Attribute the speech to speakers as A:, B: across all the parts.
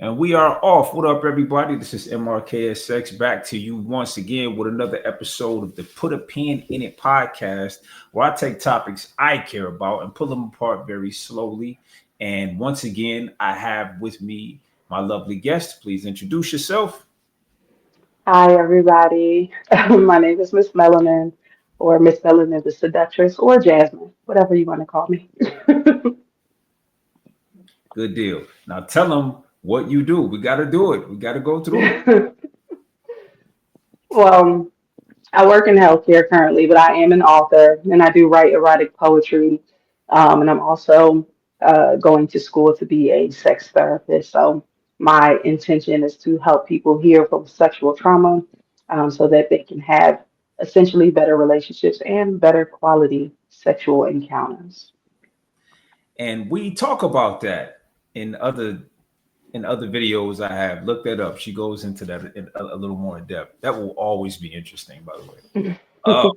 A: And we are off. What up, everybody? This is MRKSX back to you once again with another episode of the Put a Pin in It podcast, where I take topics I care about and pull them apart very slowly. And once again, I have with me my lovely guest. Please introduce yourself.
B: Hi, everybody. My name is Miss Melanin, or Miss Melanin the Seductress, or Jasmine, whatever you want to call me.
A: Good deal. Now tell them what you do. We got to do it. We got to go through it.
B: Well, I work in healthcare currently, but I am an author and I do write erotic poetry. And I'm also going to school to be a sex therapist. So my intention is to help people heal from sexual trauma so that they can have essentially better relationships and better quality sexual encounters.
A: And we talk about that in other videos I have. Look that up. She goes into that in a little more in depth. That will always be interesting, by the way. Uh,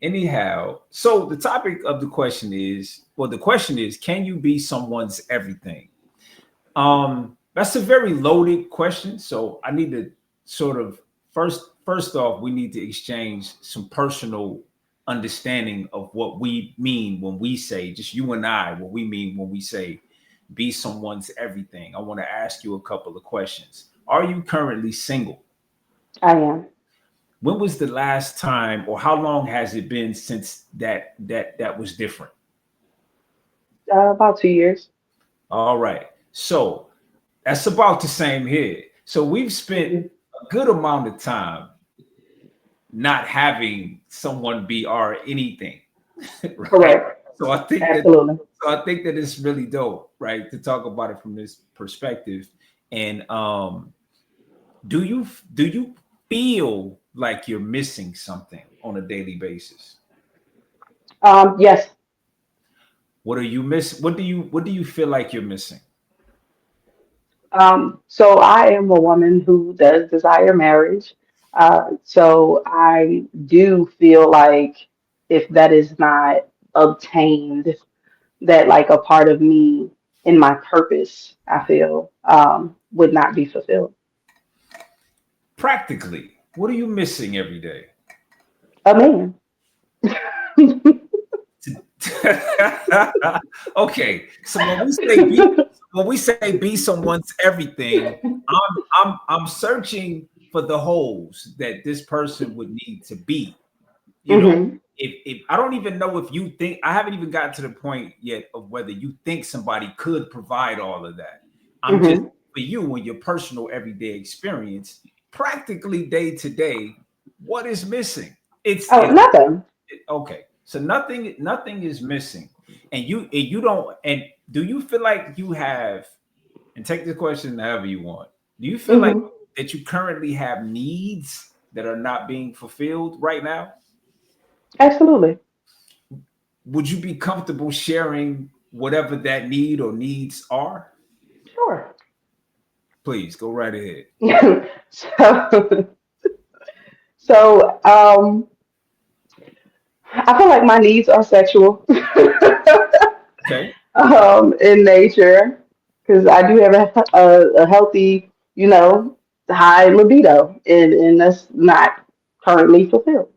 A: anyhow, so the topic of the question is, well, the question is, can you be someone's everything? That's a very loaded question. So I need to sort of first off, we need to exchange some personal understanding of what we mean when we say, just you and I, what we mean when we say be someone's everything. I want to ask you a couple of questions. Are you currently single?
B: I am
A: When was the last time, or how long has it been since that was different?
B: about 2 years.
A: All right. So that's about the same here. So we've spent
B: Mhm.
A: a good amount of time not having someone be our anything, right?
B: Correct.
A: So I think that
B: Absolutely.
A: it's really dope, right, to talk about it from this perspective. And do you feel like you're missing something on a daily basis?
B: Yes.
A: What are you miss? What do you feel like you're missing?
B: So I am a woman who does desire marriage. So I do feel like if that is not obtained, that like a part of me in my purpose, I feel, would not be fulfilled.
A: Practically, what are you missing every day?
B: A man.
A: Okay, so when we say be someone's everything, I'm searching for the holes that this person would need to be. You know,
B: Hmm.
A: if I don't even know if you think, I haven't even gotten to the point yet of whether you think somebody could provide all of that. I'm just
B: Hmm.
A: for you and your personal everyday experience, practically day to day, what is missing?
B: Oh,
A: It's
B: nothing.
A: okay. So nothing is missing, and you don't. And do you feel like you have? And take the question however you want. Do you feel like
B: Hmm.
A: that you currently have needs that are not being fulfilled right now?
B: Absolutely.
A: Would you be comfortable sharing whatever that need or needs are?
B: Sure.
A: Please go right ahead.
B: so, so I feel like my needs are sexual.
A: Okay.
B: In nature because I do have a healthy, high libido, and that's not currently fulfilled.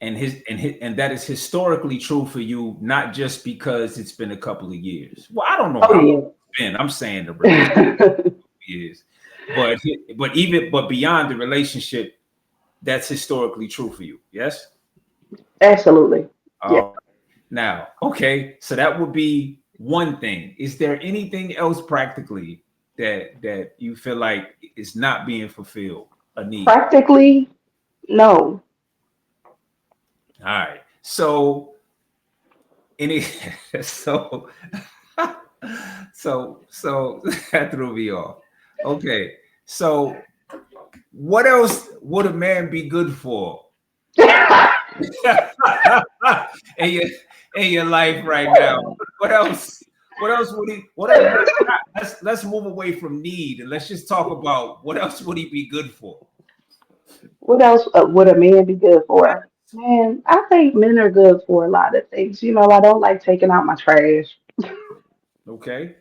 A: And that is historically true for you, not just because it's been a couple of years. Well, I don't know how long
B: Oh
A: it's been. I'm saying the relationship
B: yeah,
A: is, but but beyond the relationship, that's historically true for you. Yes.
B: absolutely. Yeah.
A: All right. Now, okay, so that would be one thing. Is there anything else practically that you feel like is not being fulfilled? A need.
B: Practically, no.
A: All right. So any so so that threw me off. Okay. So what else would a man be good for in your in your life right now? What else? What else would he? What else? Let's move away from need and let's just talk about what else would he be good for?
B: What else would a man be good for? Man, I think men are good for a lot of things. I don't like taking out my trash.
A: Okay.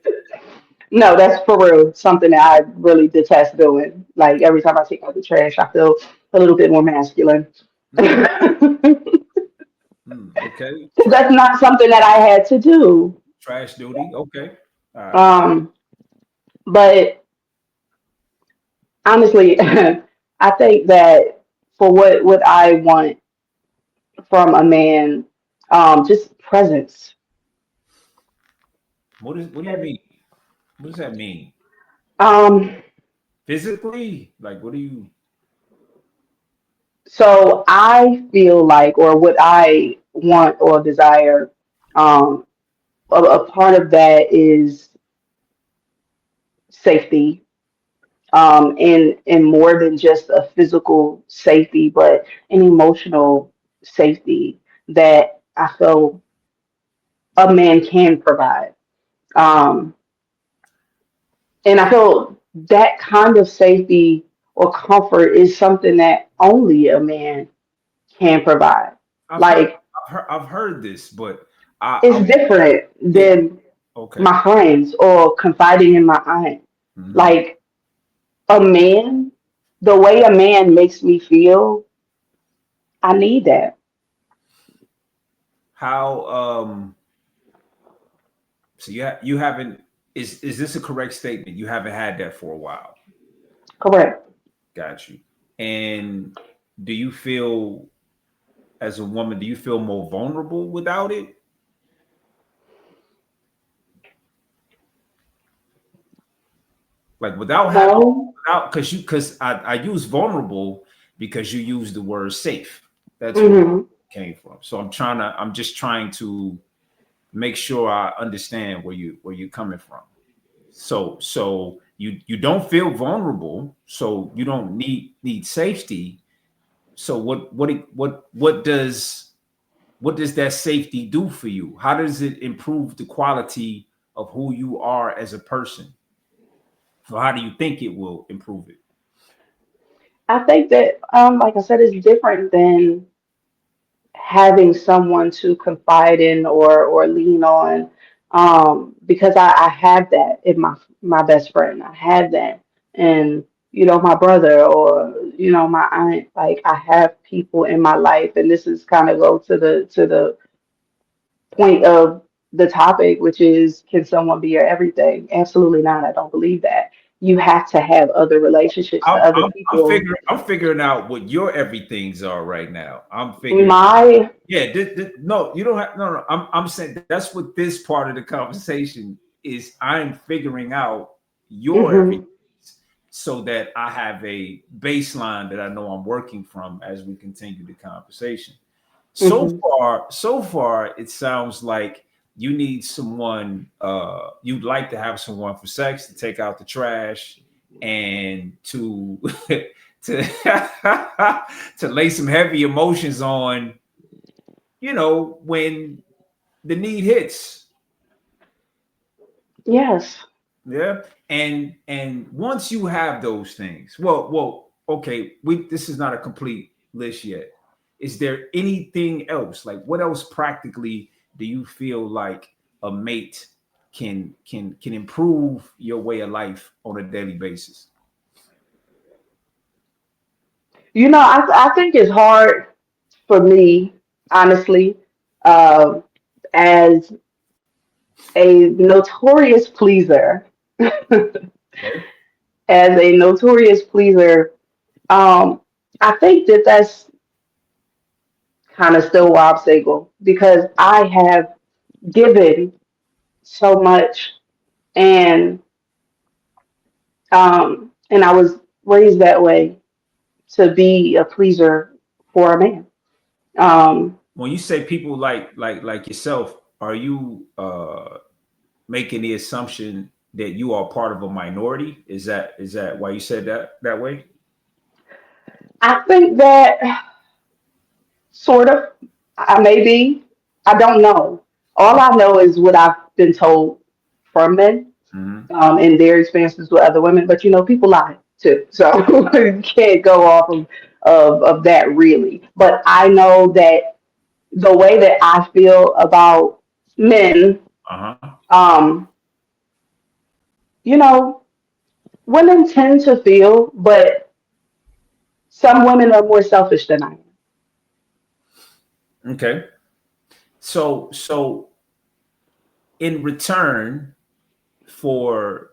B: No, that's for real. Something that I really detest doing. Like every time I take out the trash, I feel a little bit more masculine.
A: Mm, okay.
B: That's not something that I had to do.
A: Trash duty. Okay. All right.
B: Um, but honestly, I think that for what I want from a man, just presence.
A: What do you mean? What does that mean?
B: Um,
A: Physically? Like what do you
B: so I feel like, or what I want or desire, um, a part of that is safety, and more than just a physical safety, but an emotional safety that I feel a man can provide. Um, and I feel that kind of safety or comfort is something that only a man can provide.
A: I've heard
B: Like
A: I've heard this, but I
B: it's different
A: yeah,
B: than
A: okay.
B: my friends or confiding in my aunt.
A: Hmm.
B: Like a man, the way a man makes me feel, I need that.
A: How so you haven't is this a correct statement? You haven't had that for a while.
B: Correct.
A: Got you. And do you feel as a woman, do you feel more vulnerable without it? Like without having
B: No.
A: without because I use vulnerable because you use the word safe. That's where it
B: Hmm.
A: came from. So I'm just trying to make sure I understand where you're coming from. So you don't feel vulnerable, so you don't need safety. So what does that safety do for you? How does it improve the quality of who you are as a person? Or how do you think it will improve it?
B: I think that, like I said, it's different than having someone to confide in or lean on, because I had that in my best friend. I had that, and my brother or my aunt. Like I have people in my life, and this is kind of go to the point of the topic, which is, can someone be your everything? Absolutely not. I don't believe that. You have to have other relationships to other people.
A: I'm figuring out what your everythings are right now. I'm figuring.
B: My
A: Yeah, no, you don't have no. I'm saying that's what this part of the conversation is. I'm figuring out your everything
B: mhm,
A: so that I have a baseline that I know I'm working from as we continue the conversation.
B: mhm.
A: So far, it sounds like you need someone. You'd like to have someone for sex, to take out the trash, and to to to lay some heavy emotions on. When the need hits.
B: Yes.
A: Yeah. And once you have those things, okay, this is not a complete list yet. Is there anything else? Like what else practically do you feel like a mate can improve your way of life on a daily basis?
B: I think it's hard for me, honestly, um, as a notorious pleaser,
A: Okay.
B: as a notorious pleaser, I think that that's kind of still why I'm single, because I have given so much, and I was raised that way to be a pleaser for a man. Um,
A: When you say people like yourself, are you making the assumption that you are part of a minority? Is that why you said that way?
B: I think that sort of, I maybe, I don't know. All I know is what I've been told from men,
A: Hmm.
B: and their experiences with other women. But people lie too, so you can't go off of that really. But I know that the way that I feel about men,
A: Uh huh.
B: um, you know, women tend to feel, but some women are more selfish than I am.
A: Okay. So in return for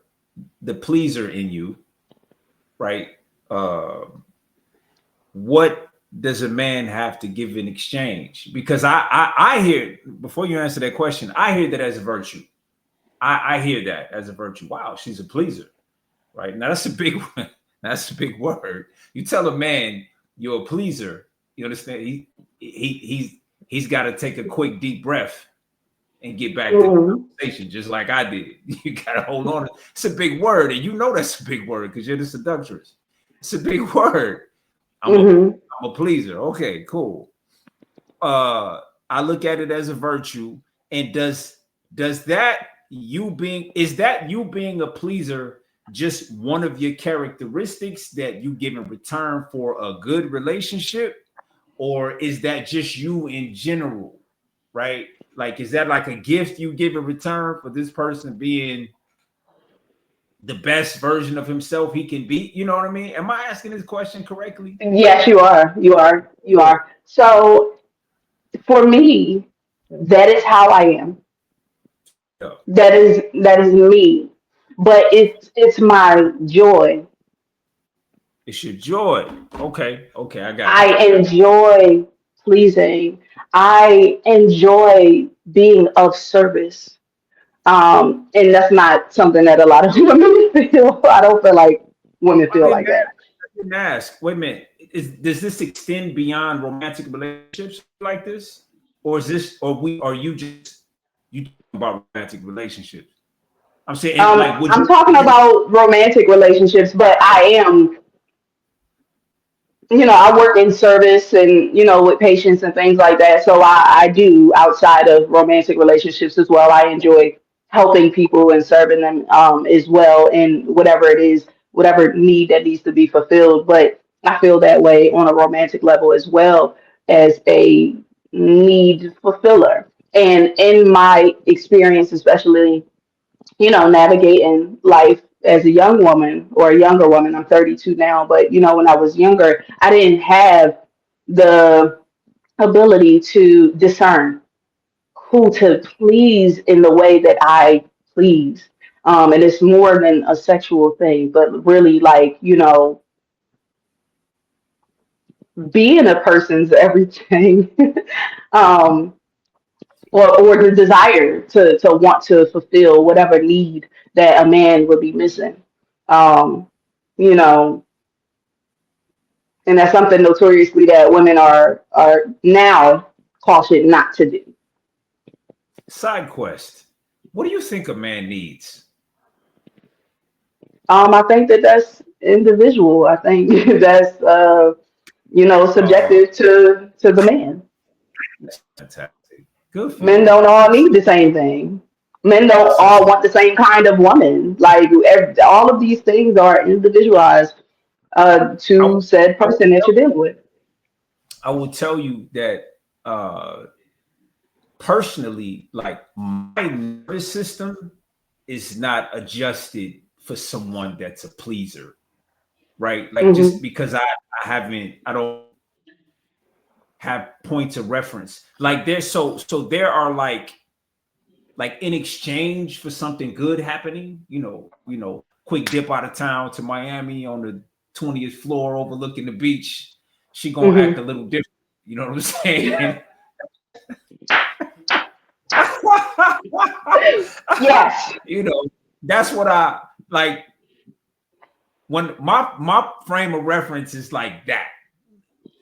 A: the pleaser in you, right? Uh, what does a man have to give in exchange? Because I hear, before you answer that question, I hear that as a virtue. I hear that as a virtue. Wow, she's a pleaser, right? Now that's a big one. That's a big word. You tell a man you're a pleaser, you understand? He's got to take a quick deep breath and get back to the
B: Hmm.
A: conversation, just like I did. You got to hold on. It's a big word, and you know that's a big word because you're the seductress. It's a big word. I'm a
B: Hmm.
A: I'm a pleaser. Okay, cool. Uh, I look at it as a virtue. And does that you being is that you being a pleaser just one of your characteristics that you give in return for a good relationship, or is that just you in general, right? Like, is that like a gift you give in return for this person being the best version of himself he can be? You know what I mean? Am I asking this question correctly?
B: Yes, you are. You are. You
A: Cool.
B: are. So for me, that is how I am.
A: Yeah.
B: That is me. But it's my joy.
A: It's your joy. Okay. Okay. I got you.
B: I enjoy pleasing. I enjoy being of service. And that's not something that a lot of women feel. I don't feel like women
A: I
B: feel
A: didn't
B: like
A: ask.
B: that.
A: I didn't ask. Wait a minute. Does this extend beyond romantic relationships like this, or is this, or are you just you talking about romantic relationships? I'm saying, and like,
B: I'm talking about romantic relationships, but I am, I work in service and, with patients and things like that. So I do outside of romantic relationships as well. I enjoy helping people and serving them as well in whatever it is, whatever need that needs to be fulfilled. But I feel that way on a romantic level as well as a need fulfiller. And in my experience, especially navigating life as a young woman or a younger woman. I'm 32 now, but when I was younger, I didn't have the ability to discern who to please in the way that I please. And it's more than a sexual thing, but really like, being a person's everything. um, or the desire to want to fulfill whatever need that a man would be missing. Um, you know, and that's something notoriously that women are now cautioned not to do.
A: side quest? What do you think a man needs?
B: I think that that's individual. I think that's
A: Uh,
B: subjective to the man.
A: that's fantastic. Good for
B: Men
A: you.
B: don't all need the same thing. Men don't
A: That's
B: all want the same kind of woman. Like all of these things are individualized
A: I,
B: to said
A: I, will
B: person that
A: tell,
B: you're dealing with.
A: I will tell you that uh, personally, like my nervous system is not adjusted for someone that's a pleaser, right? Like just
B: Hmm.
A: because I don't have points of reference. Like there's so there are like in exchange for something good happening, quick dip out of town to Miami on the 20th floor overlooking the beach. She gonna act a
B: Hmm.
A: little different. You know what I'm saying?
B: Yes.
A: you know, that's what I like when my frame of reference is like that.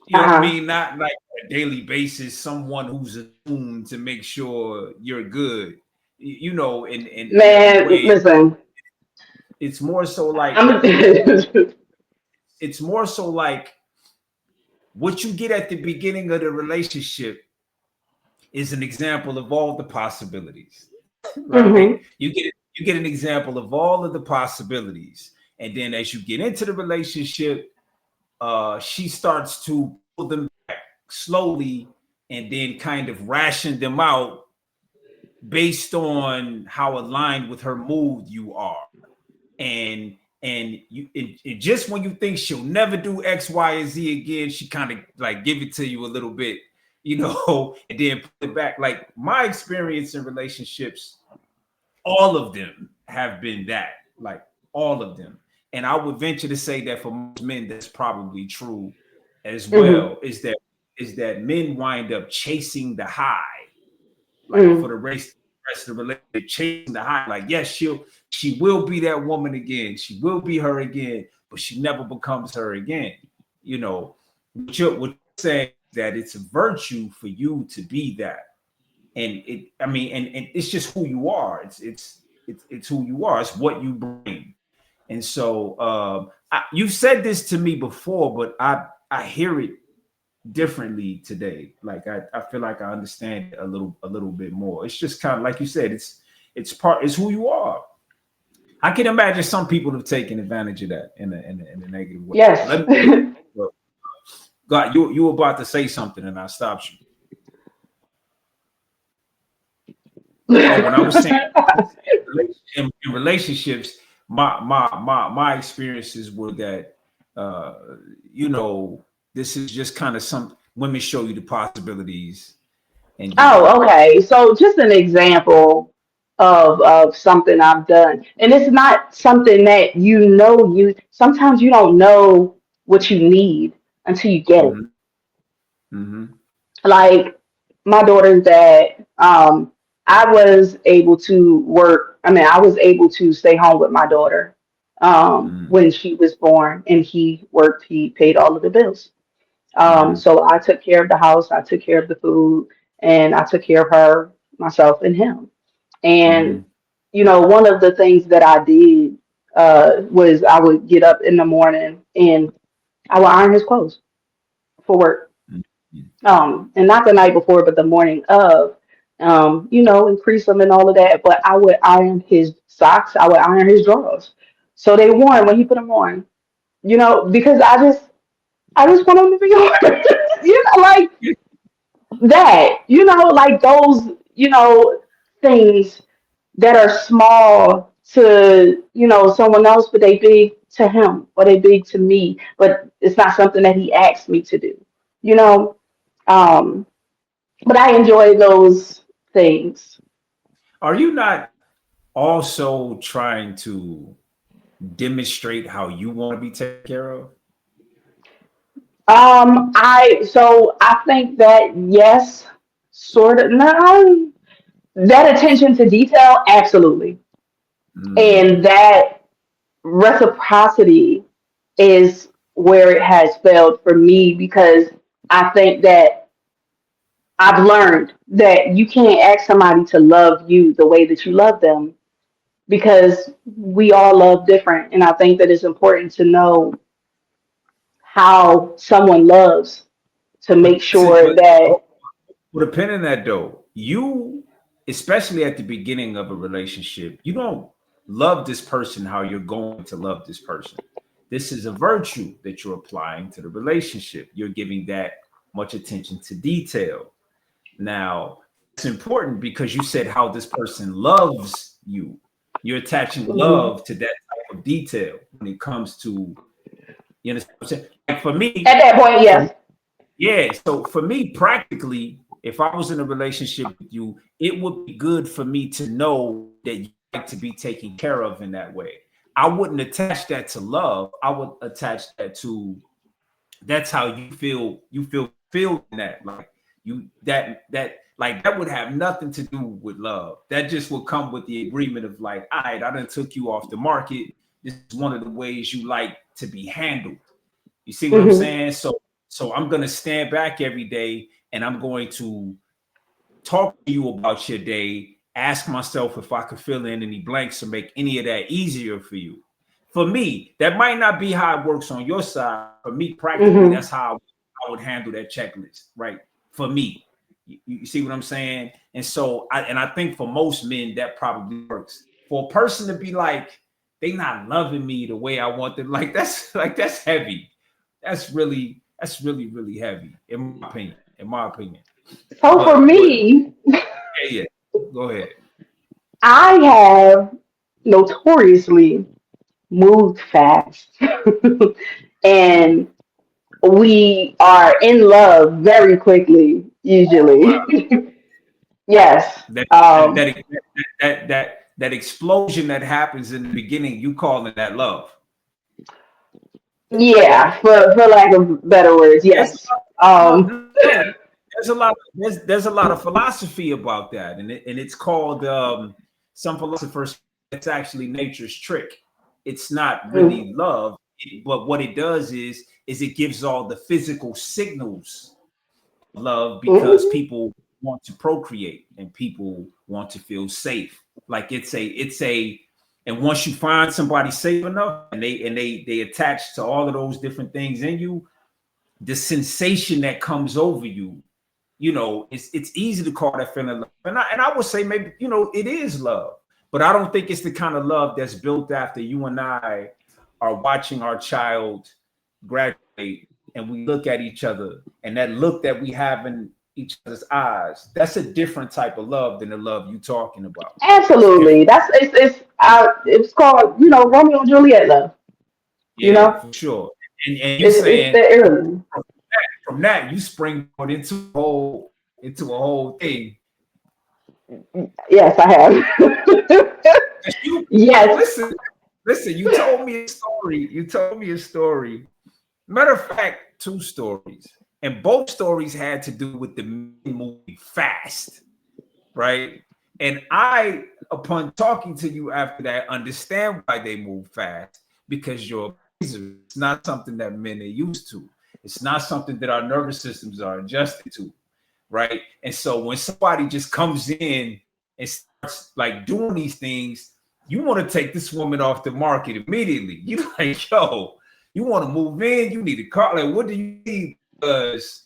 A: You know what I
B: Uh-huh.
A: mean? Not like a daily basis, someone who's attuned to make sure you're good. In every
B: Man,
A: way.
B: listen.
A: It's more so like
B: I'm
A: it's more so like what you get at the beginning of the relationship is an example of all the possibilities, right?
B: hmm
A: You get an example of all of the possibilities, and then as you get into the relationship, she starts to pull them back slowly, and then kind of ration them out based on how aligned with her mood you are. and just when you think she'll never do X, Y, and Z again, she kind of like give it to you a little bit, and then put it back. Like my experience in relationships, all of them have been that, like all of them. And I would venture to say that for most men, that's probably true as
B: Mm-hmm.
A: well. Is that men wind up chasing the high, like for
B: Mm-hmm.
A: the rest of the relationship, chasing the high. Like, yes, she will be that woman again. She will be her again, but she never becomes her again. You know, what you're saying is that it's a virtue for you to be that. And and it's just who you are. It's who you are. It's what you bring. And so you've said this to me before, but I hear it differently today. Like I feel like I understand it a little bit more. It's just kind of like you said, it's who you are. I can imagine some people have taken advantage of that in a negative way.
B: Yes.
A: Let me God, you were about to say something and I stopped you. Oh, when I was saying in relationships, my experiences were that uh you know this is just kind of some women show you the possibilities and
B: Oh, okay. So just an example of something I've done. And it's not something that you sometimes you don't know what you need until you get it.
A: mhm, mhm,
B: Like my daughter's dad, I was able to work. I mean, I was able to stay home with my daughter
A: mhm,
B: when she was born, and he worked. He paid all of the bills.
A: mhm,
B: So I took care of the house, I took care of the food, and I took care of her, myself, and him. And
A: mhm,
B: one of the things that I did was I would get up in the morning and I would iron his clothes for work.
A: mhm.
B: And not the night before, but the morning of. Increase them and all of that. But I would iron his socks. I would iron his drawers, so they warm when he put them on. Because I just want them to be on. Like that. Like those. Things that are small to someone else, but they big to him, or they big to me. But it's not something that he asked me to do. You know. Um, but I enjoy those things.
A: Are you not also trying to demonstrate how you want to be taken care of?
B: I think that yes, sort of. No, that attention to detail, absolutely,
A: Mm,
B: and that reciprocity is where it has failed for me because I think that I've learned that you can't ask somebody to love you the way that you love them because we all love different. And I think that it's important to know how someone loves to make sure
A: but
B: that.
A: put a pin in that though. You, especially at the beginning of a relationship, you don't love this person how you're going to love this person. This is a virtue that you're applying to the relationship. You're giving that much attention to detail. Now, it's important because you said how this person loves you. You're attaching
B: Mhm.
A: love to that type of detail when it comes to, you understand what I'm saying? Like for
B: At
A: me,
B: that point,
A: for
B: yes.
A: yeah. So for me, practically, if I was in a relationship with you, it would be good for me to know that you like to be taken care of in that way. I wouldn't attach that to love. I would attach that to that's how you feel in that. Like that would have nothing to do with love. That just would come with the agreement of like, all right, I done took you off the market. This is one of the ways you like to be handled. You see what I'm
B: Hmm.
A: saying? So I'm gonna stand back every day and I'm going to talk to you about your day, ask myself if I could fill in any blanks or make any of that easier for you. For me, that might not be how it works on your side. For me, practically,
B: Hmm.
A: that's how I would handle that checklist, right? For me, you see what I'm saying? And so, I think for most men that probably works. For a person to be like, they not loving me the way I want them, that's heavy. That's really heavy, in my opinion. In my opinion.
B: So for
A: But
B: me,
A: yeah. Go ahead.
B: I have notoriously. moved fast. And we are in love very quickly, usually. Yes.
A: That that
B: Um,
A: that that explosion that happens in the beginning, you calling that love?
B: yeah, for lack of better words,
A: There's
B: yes. Um,
A: no, there's a lot of philosophy about that, and it's called some philosophers it's actually nature's trick. It's not
B: mm,
A: really love, but what it does is it gives all the physical signals of love because
B: mhm.
A: people want to procreate and people want to feel safe. Like it's a and once you find somebody safe enough and they attach to all of those different things in you, the sensation that comes over you, it's easy to call that feeling love. And I would say maybe, it is love. But I don't think it's the kind of love that's built after you and I are watching our child graduate and we look at each other and that look that we have in each other's eyes, that's a different type of love than the love you talking about. It's
B: Absolutely.
A: different.
B: That's it's called, Romeo and Juliet love. You
A: Yeah,
B: know,
A: for sure. And you
B: it's
A: saying
B: the early.
A: from that you springboard into a whole thing.
B: Yes, I have.
A: You
B: Yes,
A: listen. You told me a story. Matter of fact, two stories, and both stories had to do with the men moving fast, right? And I, upon talking to you after that, understand why they move fast because you're a pleaser. It's not something that men are used to. It's not something that our nervous systems are adjusted to, right? And so when somebody just comes in and starts like doing these things, you want to take this woman off the market immediately. You like, yo, you want to move in, you need a car. Like, what do you need? Because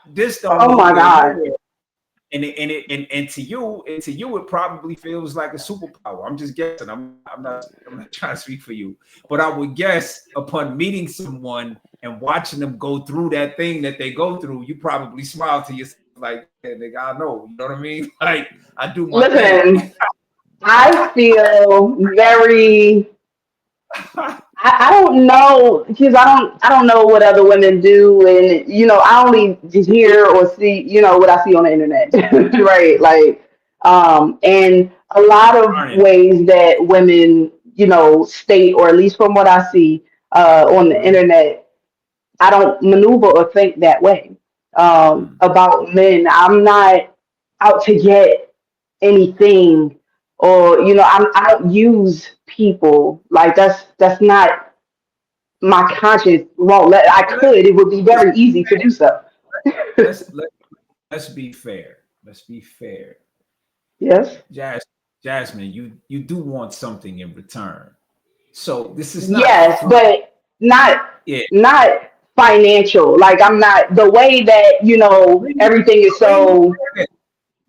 A: this don't
B: oh
A: need
B: my
A: go
B: God.
A: nowhere. And to you, it probably feels like a superpower. I'm just guessing. I'm not trying to speak for you, but I would guess upon meeting someone and watching them go through that thing that they go through, you probably smile to yourself like, yeah, nigga, I know. You know what I mean? Like, I do my thing.
B: Listen, I feel very. I don't know because I don't know what other women do, and I only just hear or see what I see on the internet, right? Like, and a lot of
A: Darn it.
B: ways that women state, or at least from what I see on the
A: Mhm.
B: internet, I don't maneuver or think that way
A: Mm.
B: about men. I'm not out to get anything, or I don't use people like that's not my conscience won't let. I
A: Well,
B: could. It would be very easy to do so.
A: let's let, let's be fair. Let's be fair.
B: Yes.
A: Jas- Jasmine, you do want something in return. So this is not
B: Yes,
A: free.
B: but not
A: Yeah.
B: not financial. Like I'm not the way that
A: We ain't
B: everything is
A: we ain't even
B: so.
A: there yet.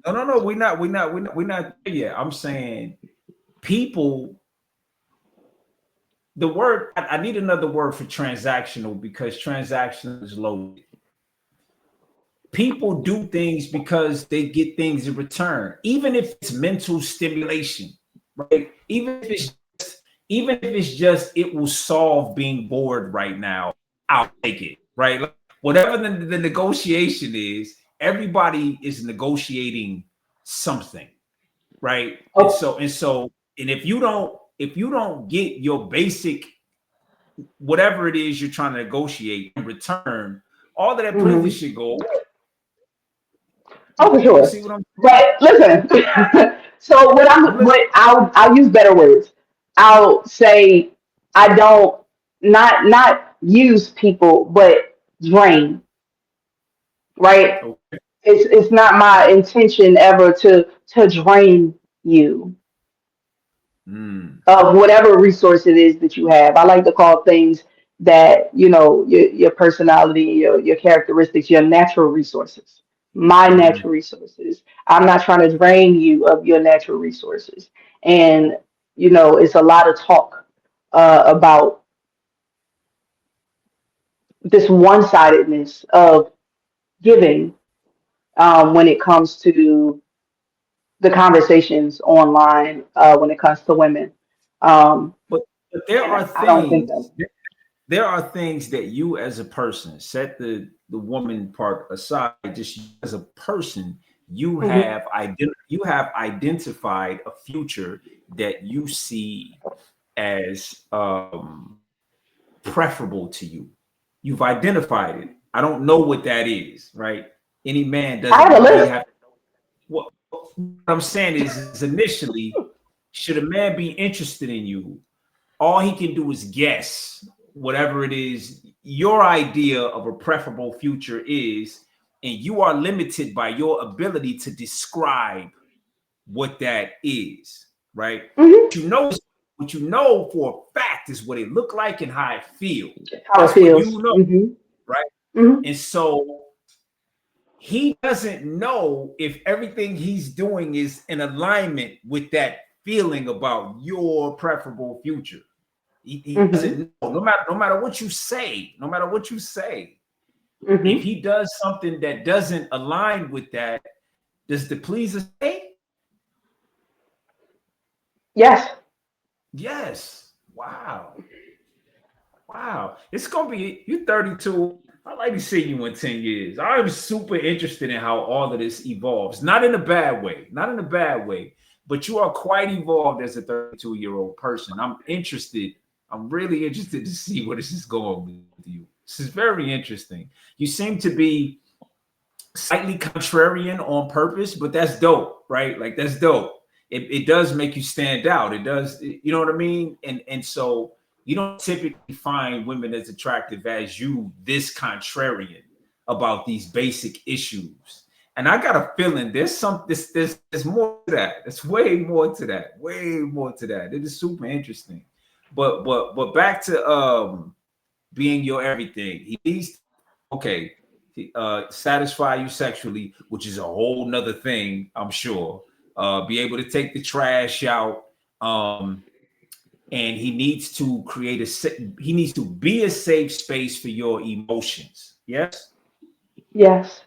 A: No. We're not there yet. I'm saying people. The word I need another word for transactional because transactional is loaded. People do things because they get things in return, even if it's mental stimulation, right? Even if it's just it will solve being bored right now. I'll take it, right? Like, whatever the negotiation is, everybody is negotiating something, right? And
B: Oh,
A: so and so and if you don't get your basic whatever it is you're trying to negotiate in return, all of that privilege
B: mhm.
A: should go away.
B: Oh, for
A: You
B: sure.
A: see what I'm
B: But listen, so
A: I'm listening.
B: what I'll use better words. I'll say I don't not use people, but drain. Right?
A: Okay.
B: It's not my intention ever to drain you
A: Mm,
B: of whatever resource it is that you have. I like to call things that your personality, your characteristics, your natural resources. My
A: mm,
B: natural resources. I'm not trying to drain you of your natural resources. And it's a lot of talk about this one-sidedness of giving when it comes to the conversations online when it comes to women. Um,
A: But there
B: And
A: are
B: I don't think that.
A: things. There are things that you as a person, set the woman part aside, just you as a person,
B: Hmm.
A: you have identified a future that you see as preferable to you. You've identified it. I don't know what that is, right? Any man
B: I
A: doesn't
B: have a
A: know. He
B: list.
A: have what I'm saying is initially, should a man be interested in you, all he can do is guess whatever it is your idea of a preferable future is, and you are limited by your ability to describe what that is, right?
B: Hmm.
A: You know, what you know for a fact is what it looked like and how it feel.
B: How it
A: That's what
B: feels.
A: you know,
B: Hmm.
A: right?
B: Hmm.
A: And so he doesn't know if everything he's doing is in alignment with that feeling about your preferable future. He
B: Hmm.
A: doesn't know. No matter what you say, no matter what you say, if
B: Hmm.
A: he does something that doesn't align with that, does the pleaser say
B: Yes.
A: yes? Wow, wow. It's gonna be you 32. I'd like to see you in 10 years. I'm super interested in how all of this evolves. Not in a bad way, not in a bad way, but you are quite evolved as a 32-year-old person. I'm interested. I'm really interested to see where this is going with you. This is very interesting. You seem to be slightly contrarian on purpose, but that's dope, right? Like that's dope. It does make you stand out. It does, you know what I mean? And so you don't typically find women as attractive as you, this contrarian about these basic issues. And I got a feeling there's more to that. There's way more to that. Way more to that. It is super interesting. But back to being your everything. He needs okay, satisfy you sexually, which is a whole nother thing, I'm sure. Be able to take the trash out. And he needs to he needs to be a safe space for your emotions. Yes,
B: Yes.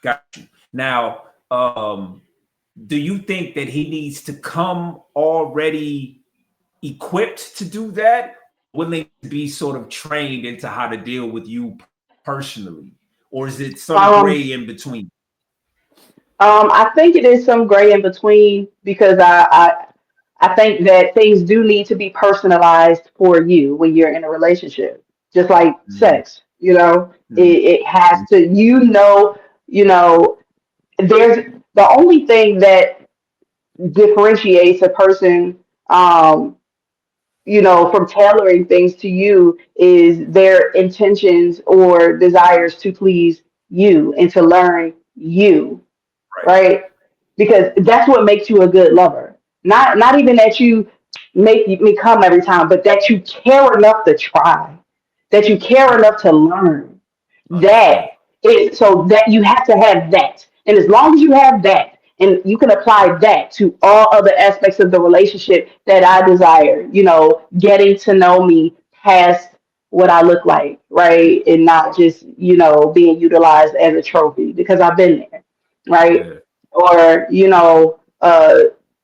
A: got you. Now, do you think that he needs to come already equipped to do that, or willing to be sort of trained into how to deal with you personally, or is it some
B: Um,
A: gray in between?
B: I think it is some gray in between because I think that things do need to be personalized for you when you're in a relationship, just like
A: Mhm,
B: sex. You know,
A: mhm,
B: it has to. You know, there's the only thing that differentiates a person. From tailoring things to you is their intentions or desires to please you and to learn you,
A: right,
B: right? Because that's what makes you a good lover. Not even that you make me come every time, but that you care enough to try, that you care enough to learn.
A: understood.
B: That is so that you have to have that. And as long as you have that, and you can apply that to all other aspects of the relationship that I desire, getting to know me past what I look like, right? And not just, being utilized as a trophy because I've been there, right?
A: Yeah,
B: Or,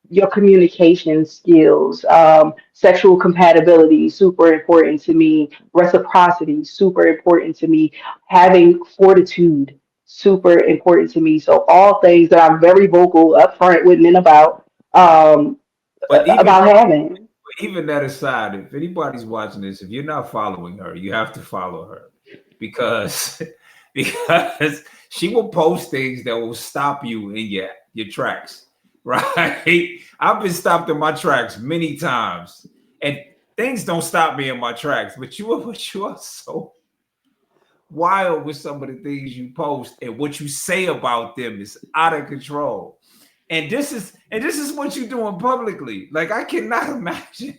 B: your communication skills, sexual compatibility, super important to me, reciprocity, super important to me, having fortitude, super important to me. So, all things that I'm very vocal upfront with men um,
A: but
B: about having.
A: even that aside, if anybody's watching this, if you're not following her, you have to follow her because because she will post things that will stop you in your tracks. Right? I've been stopped in my tracks many times, and things don't stop me in my tracks. But you are so wild with some of the things you post, and what you say about them is out of control. And this is what you're doing publicly. Like I cannot imagine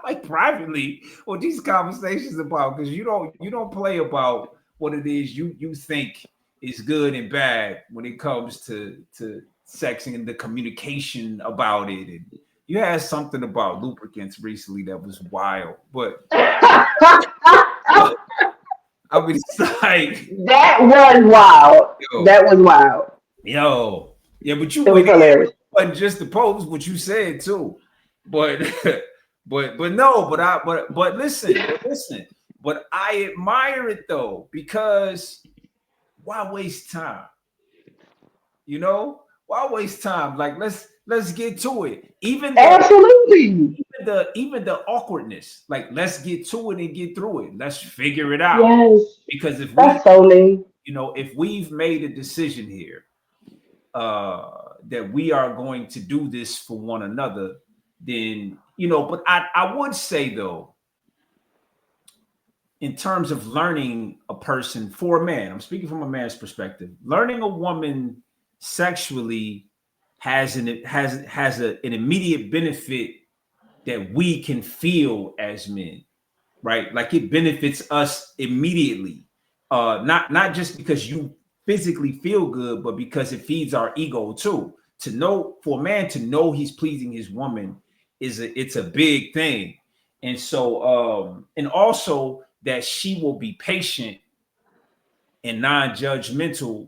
A: like privately what these conversations about, because you don't play about what it is you think is good and bad when it comes to sex and the communication about it. And you had something about lubricants recently that was wild, but I mean it's like
B: That was wild.
A: yo
B: That was wild.
A: yo yeah, but you
B: It was
A: went in
B: hilarious.
A: wasn't just the post, what you said too. But but no, but listen. But I admire it though, because why waste time? You know, why waste time? Like let's get to it.
B: Absolutely.
A: Even the awkwardness. Like let's get to it and get through it. Let's figure it out.
B: Yes.
A: Because if we,
B: That's so me.
A: if we've made a decision here, that we are going to do this for one another, then but I would say though, in terms of learning a person, for a man, I'm speaking from a man's perspective, learning a woman sexually has an immediate benefit that we can feel as men, right? Like it benefits us immediately. Not just because you physically feel good, but because it feeds our ego too. To know, for a man to know he's pleasing his woman it's a big thing. And so and also that she will be patient and non-judgmental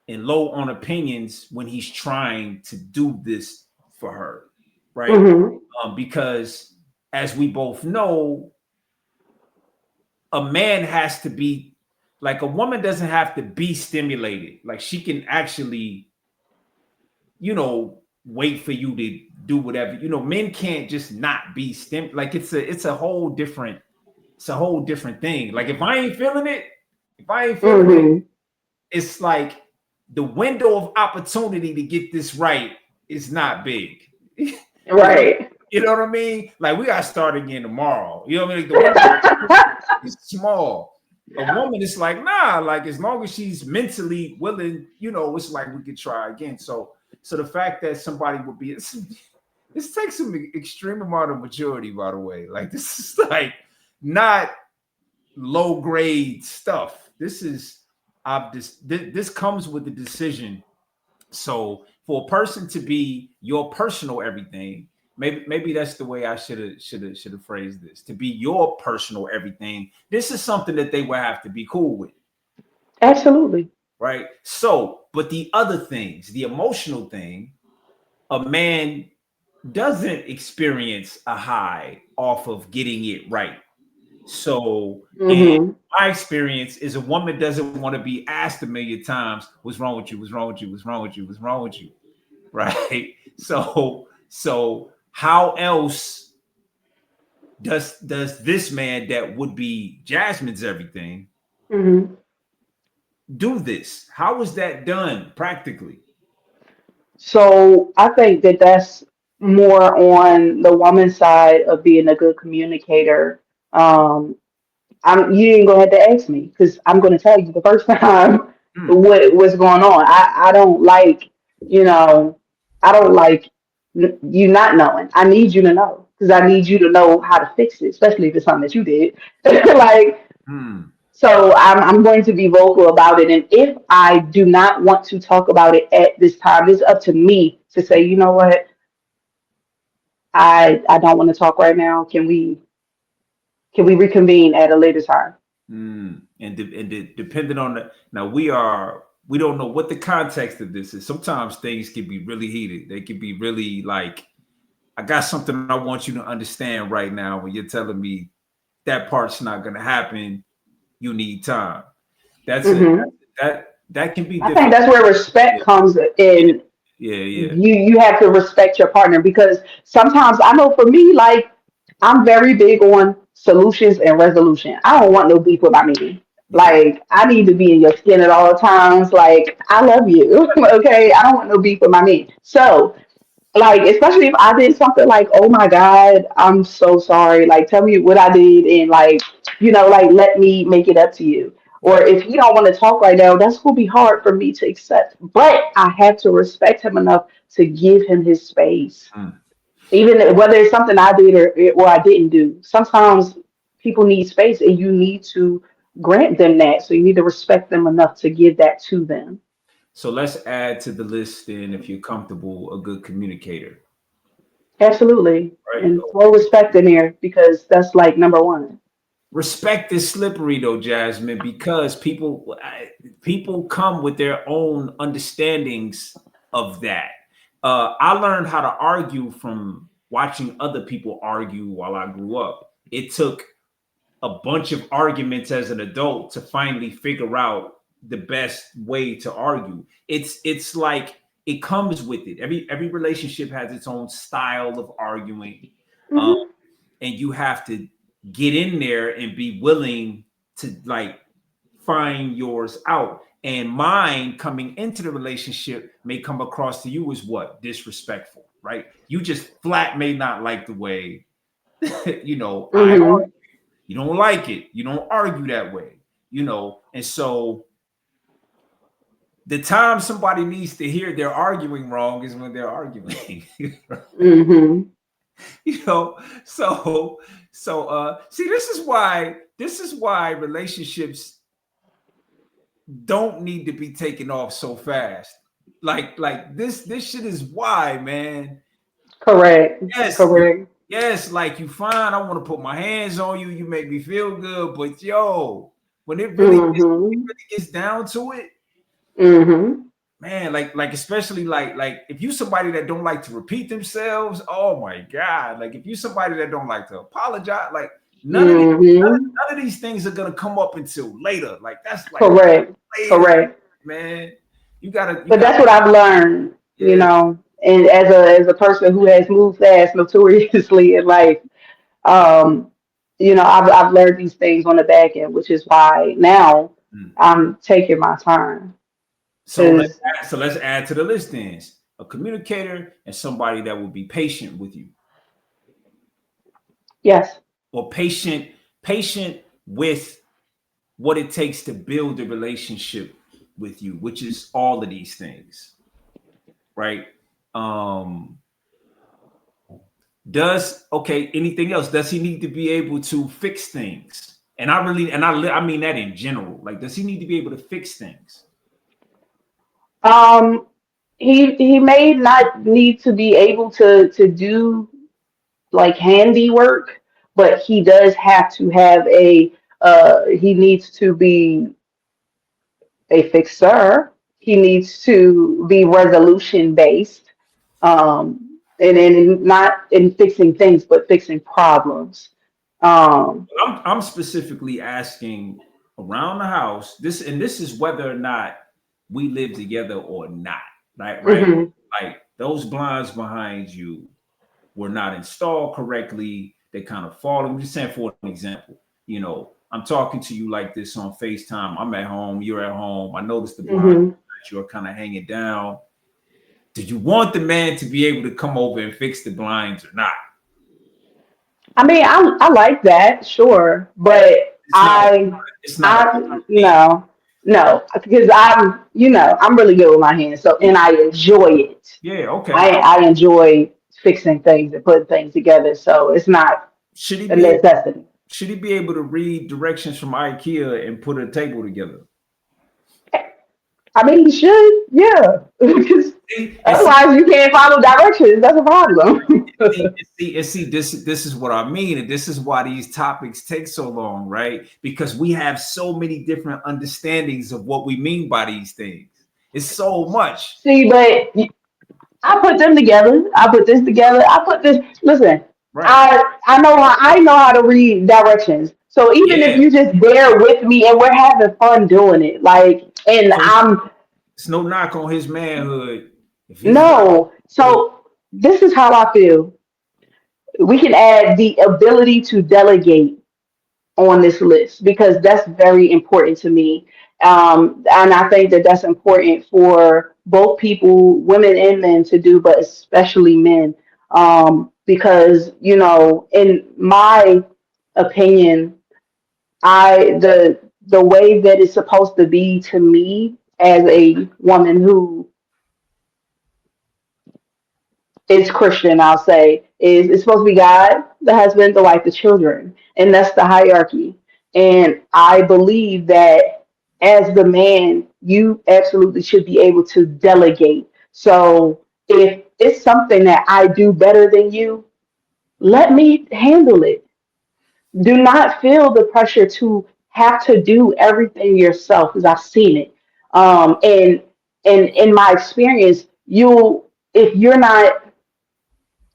A: and low on opinions when he's trying to do this for her, right?
B: Mm-hmm.
A: Because as we both know, a man has to be, like, a woman doesn't have to be stimulated. Like she can actually, wait for you to do whatever. Men can't just not be like it's a whole different thing. Like if I ain't feeling it,
B: Mm-hmm.
A: it's like the window of opportunity to get this right is not big. you know,
B: Right.
A: you know what I mean? Like we gotta start again tomorrow. You know what I mean? Like, the window is small. A woman is like, nah, like as long as she's mentally willing, it's like we could try again. So the fact that somebody would be, this takes some extreme amount of maturity, by the way. Like this is like not low grade stuff. This is this comes with the decision. So for a person to be your personal everything, maybe that's the way I should have phrased this. To be your personal everything, this is something that they would have to be cool with,
B: Absolutely.
A: right? So, but the other things, the emotional thing, a man doesn't experience a high off of getting it right. So, in
B: Mm-hmm.
A: my experience, is a woman doesn't want to be asked a million times, "What's wrong with you? What's wrong with you? What's wrong with you? What's wrong with you?" Right? So how else does this man that would be Jasmine's everything
B: Mm-hmm.
A: do this? How is that done practically?
B: So I think that that's more on the woman's side of being a good communicator. Um, you ain't gonna have to ask me because I'm gonna tell you the first time
A: Hmm.
B: what's going on. I don't like, you know, I don't like you not knowing. I need you to know because I need you to know how to fix it, especially if it's something that you did. Like,
A: Hmm.
B: so I'm going to be vocal about it. And if I do not want to talk about it at this time, it's up to me to say, you know what, I don't want to talk right now. Can we reconvene at a later time?
A: And depending on the, now we don't know what the context of this is. Sometimes things can be really heated. They can be really like, I got something I want you to understand right now. When you're telling me that part's not going to happen, you need time. That's it.
B: Hmm.
A: That can be
B: I think
A: difficult.
B: that's where respect
A: Yeah,
B: comes
A: yeah,
B: in.
A: yeah.
B: You have to respect your partner because sometimes I know for me, like I'm very big on solutions and resolution. I don't want no beef with my meeting.
A: Yeah.
B: Like I need to be in your skin at all times. Like I love you. Okay. I don't want no beef with my meeting. So like especially if I did something like, oh my God, I'm so sorry. Like tell me what I did and like, like let me make it up to you. Or
A: Right.
B: if he don't want to talk right now, that's gonna be hard for me to accept. But I have to respect him enough to give him his space.
A: Mm.
B: Even whether it's something I did or I didn't do. Sometimes people need space and you need to grant them that. So you need to respect them enough to give that to them.
A: So let's add to the list then, if you're comfortable, a good communicator.
B: Absolutely.
A: Right.
B: And throw respect in there because that's like number one.
A: Respect is slippery though, Jasmine, because people come with their own understandings of that. I learned how to argue from watching other people argue while I grew up. It took a bunch of arguments as an adult to finally figure out the best way to argue. It's like it comes with it. Every relationship has its own style of arguing, um,
B: Hmm.
A: and you have to get in there and be willing to like find yours out. And mine coming into the relationship may come across to you as what? Disrespectful, right? You just flat may not like the way, I
B: Hmm.
A: you don't like it. You don't argue that way. And so the time somebody needs to hear they're arguing wrong is when they're arguing.
B: Hmm.
A: you know, so see, this is why relationships don't need to be taken off so fast. Like this shit is why, man.
B: Correct.
A: Yes,
B: Correct.
A: yes, like you fine. I want to put my hands on you. You make me feel good. But yo,
B: Hmm.
A: really gets down to it,
B: Hmm.
A: man, like especially like if you somebody that don't like to repeat themselves, oh my God. Like if you somebody that don't like to apologize, like
B: Hmm.
A: none of these things are gonna come up until later. Like that's like
B: Correct.
A: later,
B: Correct.
A: man. You
B: But
A: gotta
B: that's what I've learned,
A: yeah.
B: and as a person who has moved fast notoriously in life, um, I've learned these things on the back end, which is why now
A: Mm.
B: I'm taking my time.
A: So
B: Because
A: let's add to the list then. A communicator and somebody that will be patient with you,
B: yes,
A: or patient with what it takes to build a relationship with you, which is all of these things, right? Um, does okay? Anything else? Does he need to be able to fix things? And I mean that in general. Like, does he need to be able to fix things?
B: um, he may not need to be able to do like handiwork, but he does have to have he needs to be a fixer. He needs to be resolution based, and not in fixing things, but fixing problems. Um,
A: I'm specifically asking around the house. This is whether or not we live together or not. Right.
B: mhm,
A: Like those blinds behind you were not installed correctly. They kind of fall. I'm just saying for an example. I'm talking to you like this on FaceTime. I'm at home. You're at home. I noticed the blinds
B: mhm.
A: you're kind of hanging down. Do you want the man to be able to come over and fix the blinds or not?
B: I mean, I like that, sure, but
A: It's not. It's not a
B: I
A: thing.
B: no, because I'm really good with my hands, so and I enjoy it.
A: Yeah. Okay.
B: I enjoy fixing things and putting things together, so it's not
A: Should he
B: a
A: be
B: necessity.
A: should he be able to read directions from IKEA and put a table together?
B: I mean, you should, yeah, because
A: See, and see,
B: otherwise you can't follow directions. That's a problem.
A: this is what I mean, and this is why these topics take so long, right? Because we have so many different understandings of what we mean by these things. It's so much,
B: See, but I put them together. I put this together. I put this. Listen,
A: right?
B: I know how to read directions. So even if
A: Yeah.
B: you just bear with me and we're having fun doing it, like, and
A: So
B: I'm
A: it's no knock on his manhood if his wife
B: no.
A: would.
B: So this is how I feel. We can add the ability to delegate on this list because that's very important to me. And I think that that's important for both people, women and men, to do, but especially men. Because, in my opinion, the way that it's supposed to be to me as a woman who is Christian, I'll say, is it's supposed to be God, the husband, the wife, the children. And that's the hierarchy. And I believe that as the man, you absolutely should be able to delegate. So if it's something that I do better than you, let me handle it. Do not feel the pressure to have to do everything yourself because I've seen it. And in my experience, you'll if you're not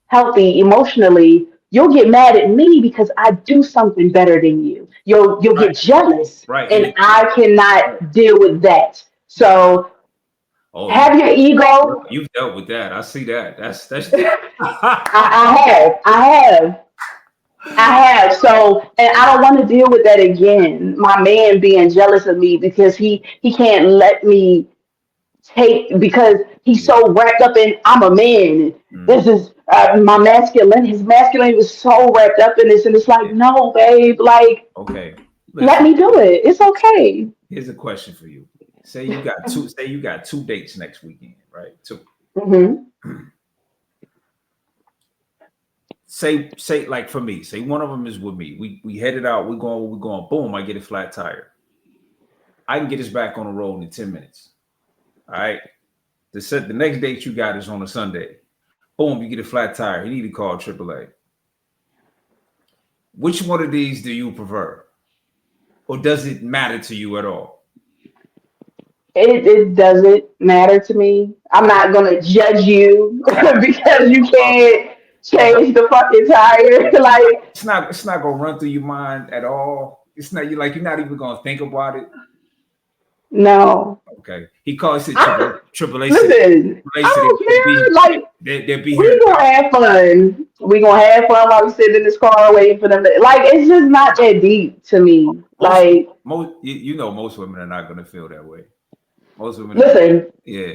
B: healthy emotionally, you'll get mad at me because I do something better than you. You'll
A: Right,
B: get jealous,
A: right. And
B: and
A: it,
B: I
A: right,
B: cannot deal with that.
A: right.
B: So
A: Oh,
B: have your ego.
A: you've dealt with that. I see that. That's
B: I have. I have. So, and I don't want to deal with that again. My man being jealous of me because he can't let me take because he's
A: yeah.
B: so wrapped up in I'm a man. This
A: Mm,
B: is my masculine. His masculine was so wrapped up in this, and it's like,
A: yeah.
B: no, babe, like
A: Okay.
B: let
A: Listen,
B: me do it. It's okay.
A: here's a question for you. Say you got two dates next weekend, right? Two.
B: Hmm.
A: Say like for me, say one of them is with me. We headed out, we're going, boom, I get a flat tire. I can get us back on the road in 10 minutes. All right. The next date you got is on a Sunday. Boom, you get a flat tire. You need to call AAA. Which one of these do you prefer? Or does it matter to you at all?
B: It doesn't matter to me. I'm not gonna judge you
A: Okay.
B: because you
A: Uh,
B: can't
A: but
B: change the fucking tire. Like,
A: it's not gonna run through your mind at all. It's not you like you're not even gonna think about it.
B: no.
A: Okay. He calls it
B: I
A: triple A said
B: listen.
A: triple A
B: I
A: said
B: don't
A: they'll be
B: care. Like,
A: they'll be here
B: we
A: in
B: gonna have fun. We gonna have fun while we sit in this car waiting for them. Like, it's just not that deep to me.
A: most
B: Like,
A: most women are not gonna feel that way. Most women are gonna
B: listen.
A: yeah.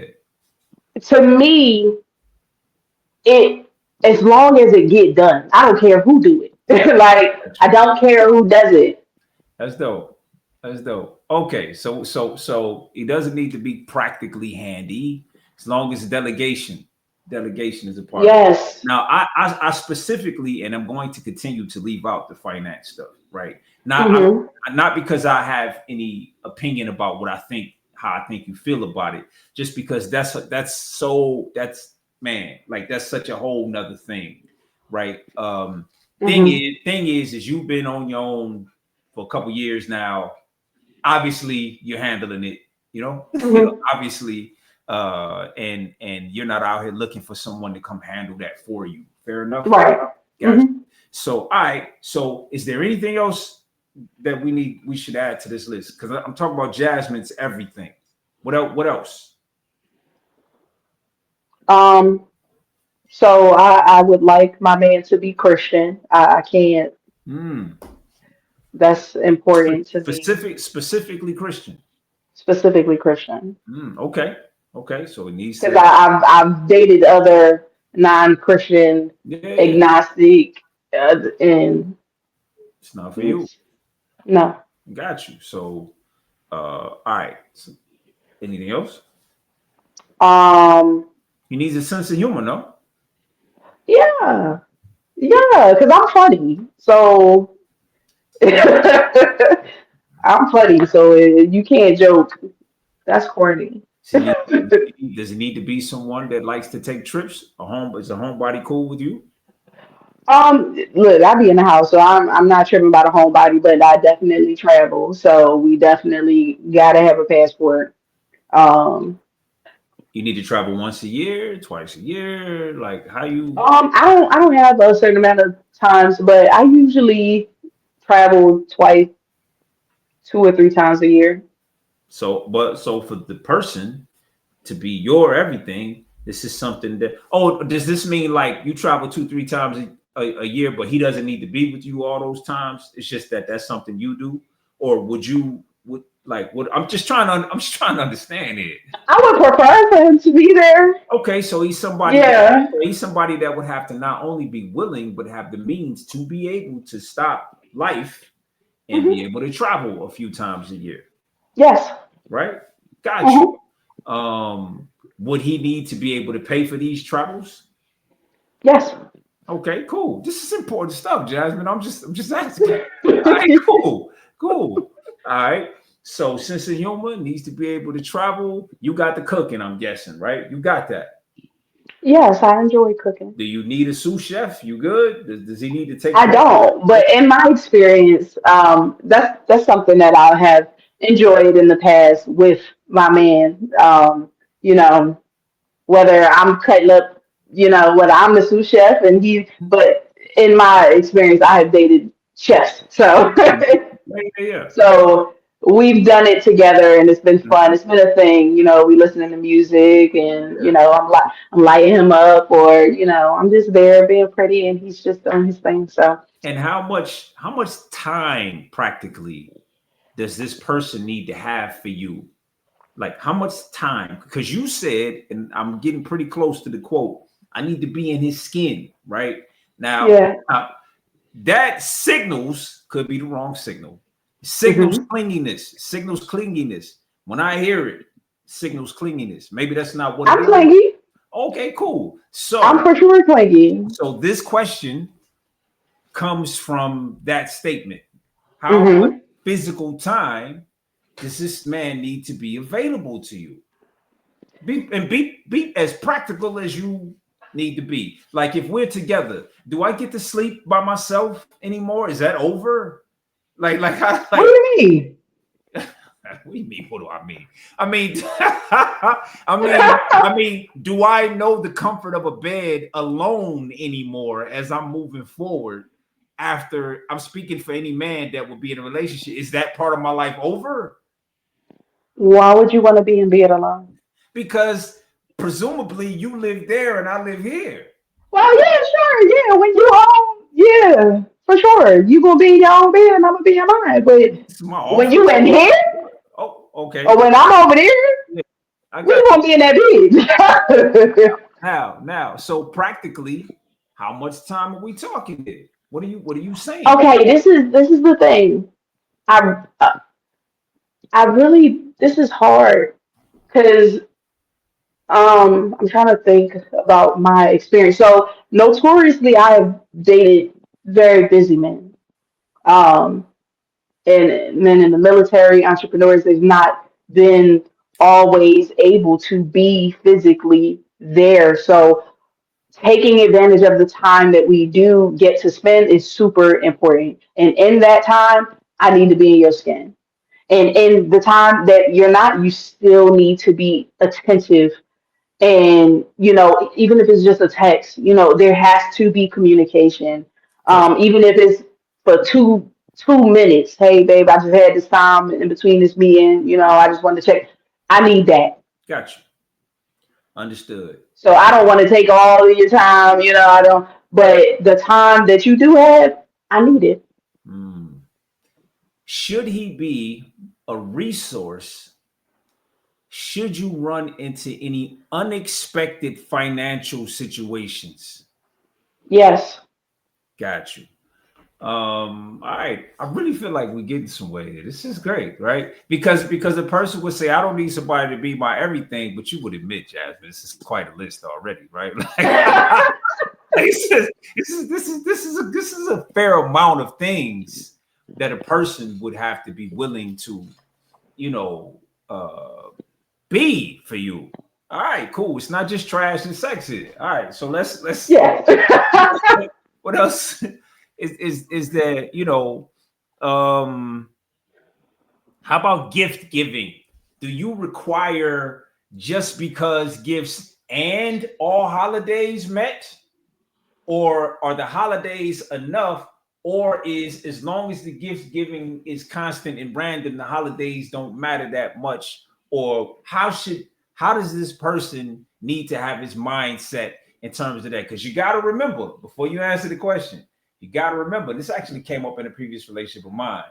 B: To me, it as long as it get done. I don't care who do it. Like,
A: Got
B: I
A: you.
B: don't care who does it.
A: That's dope. That's dope. Okay, so it doesn't need to be practically handy as long as delegation is a part of it.
B: Yes.
A: Now, I specifically, and I'm going to continue to leave out the finance stuff, right? Not
B: Hmm.
A: not because I have any opinion about what I think, how I think you feel about it, just because that's man, like that's such a whole nother thing, right?
B: Hmm.
A: Thing is you've been on your own for a couple years now. Obviously, you're handling it. You know,
B: Hmm.
A: obviously, and you're not out here looking for someone to come handle that for you. Fair enough.
B: Right.
A: Gotcha.
B: Hmm.
A: So, all right. So, is there anything else that we should add to this list? Because I'm talking about Jasmine's everything. What else? What else?
B: Um. So I would like my man to be Christian. I can't.
A: Hmm.
B: That's important to me,
A: Specifically Christian.
B: specifically Christian,
A: Okay. Okay. So it needs
B: because
A: to.
B: I've dated other non-Christian,
A: Yeah.
B: agnostic, and
A: It's not for you.
B: it's no.
A: Got you. So, all right. So anything else?
B: Um.
A: He needs a sense of humor, no?
B: Yeah. Yeah. Because I'm funny. So I'm funny. So you can't joke. That's corny.
A: Does he need to be someone that likes to take trips? Is a homebody cool with you?
B: Look, I be in the house, so I'm not tripping about a homebody, but I definitely travel, so we definitely gotta have a passport. Um,
A: You need to travel once a year, twice a year. Like how you?
B: I don't have a certain amount of times, but I usually travel twice, 2 or 3 times a year.
A: So for the person to be your everything, this is something that. Oh, does this mean like you travel 2, 3 times a year, but he doesn't need to be with you all those times? It's just that that's something you do, or would like what? I'm just trying to understand it.
B: I would prefer for him to be there.
A: Okay, so
B: Yeah.
A: he's somebody that would have to not only be willing but have the means to be able to stop life and be
B: Hmm.
A: able to travel a few times a year,
B: Yes.
A: right? Got
B: Hmm.
A: you. Would he need to be able to pay for these travels?
B: Yes.
A: Okay, cool. This is important stuff, Jasmine. I'm just asking. All right, cool, cool. All right. So sense of humor needs to be able to travel. You got the cooking, I'm guessing, right? You got that.
B: Yes, I enjoy cooking.
A: Do you need a sous chef? You good? Does he need to take
B: I
A: care?
B: don't, but in my experience, that's something that I have enjoyed in the past with my man. You know, whether I'm cutting up you know, what I'm the sous chef and but in my experience, I have dated chefs. So,
A: Yeah, yeah,
B: so we've done it together and it's been
A: yeah.
B: fun. It's been a thing, you know, we listening to music and, you
A: Yeah.
B: know, I'm lighting him up or, you know, I'm just there being pretty and he's just doing his thing. So,
A: And how much time practically does this person need to have for you? Like how much time? Because you said, and I'm getting pretty close to the quote, I need to be in his skin, right? Now,
B: yeah.
A: that signals could be the wrong signal.
B: Hmm.
A: Signals clinginess. When I hear it, signals clinginess. Maybe that's not what it
B: I'm
A: is.
B: clingy.
A: Okay, cool.
B: I'm
A: So,
B: for sure clingy.
A: this question comes from that statement. How much
B: Hmm.
A: physical time does this man need to be available to you? Be as practical as you need to be. Like if we're together, do I get to sleep by myself anymore? Is that over? Like how
B: What do
A: like
B: you mean?
A: what do you mean? What do I mean? I mean, I mean, do I know the comfort of a bed alone anymore as I'm moving forward? After I'm speaking for any man that would be in a relationship, is that part of my life over?
B: Why would you want to be in bed alone?
A: Because presumably you live there and I live here.
B: Well, yeah, sure, yeah. When you home, yeah, for sure. You gonna be in your own bed and I'm gonna be in mine. But
A: It's my
B: when
A: office.
B: you in here
A: Oh,
B: or
A: okay.
B: when I'm over there,
A: Yeah, I
B: we
A: got
B: gonna be in that bed.
A: now. So practically, how much time are we talking there? What are you saying?
B: Okay, this is the thing. I I really this is hard because I'm trying to think about my experience. So notoriously, I have dated very busy men. Um, and men in the military, entrepreneurs, they've not been always able to be physically there. So taking advantage of the time that we do get to spend is super important. And in that time, I need to be in your skin. And in the time that you're not, you still need to be attentive. And, you know, even if it's just a text, you know, there has to be communication.
A: Okay,
B: Even if it's for 2 minutes. Hey, babe, I just had this time in between this meeting. You know, I just wanted to check. I need that.
A: got you. Understood.
B: So I don't want to take all of your time. You know, I don't. But the time that you do have, I need it.
A: Hmm. Should he be a resource? Should you run into any unexpected financial situations?
B: Yes.
A: Got you. All right. I really feel like we're getting somewhere here. This is great, right? Because the person would say, I don't need somebody to be my everything, but you would admit, Jasmine, this is quite a list already, right? Like this is a fair amount of things that a person would have to be willing to, you know, be for you. All right, cool. It's not just trash and sex here. All right, so let's
B: Yes.
A: what else is there, um how about gift giving? Do you require just because gifts and all holidays met? Or are the holidays enough? Or is as long as the gift giving is constant and random, the holidays don't matter that much? Or how does this person need to have his mindset in terms of that? Because you got to remember before you answer the question, you got to remember this actually came up in a previous relationship of mine.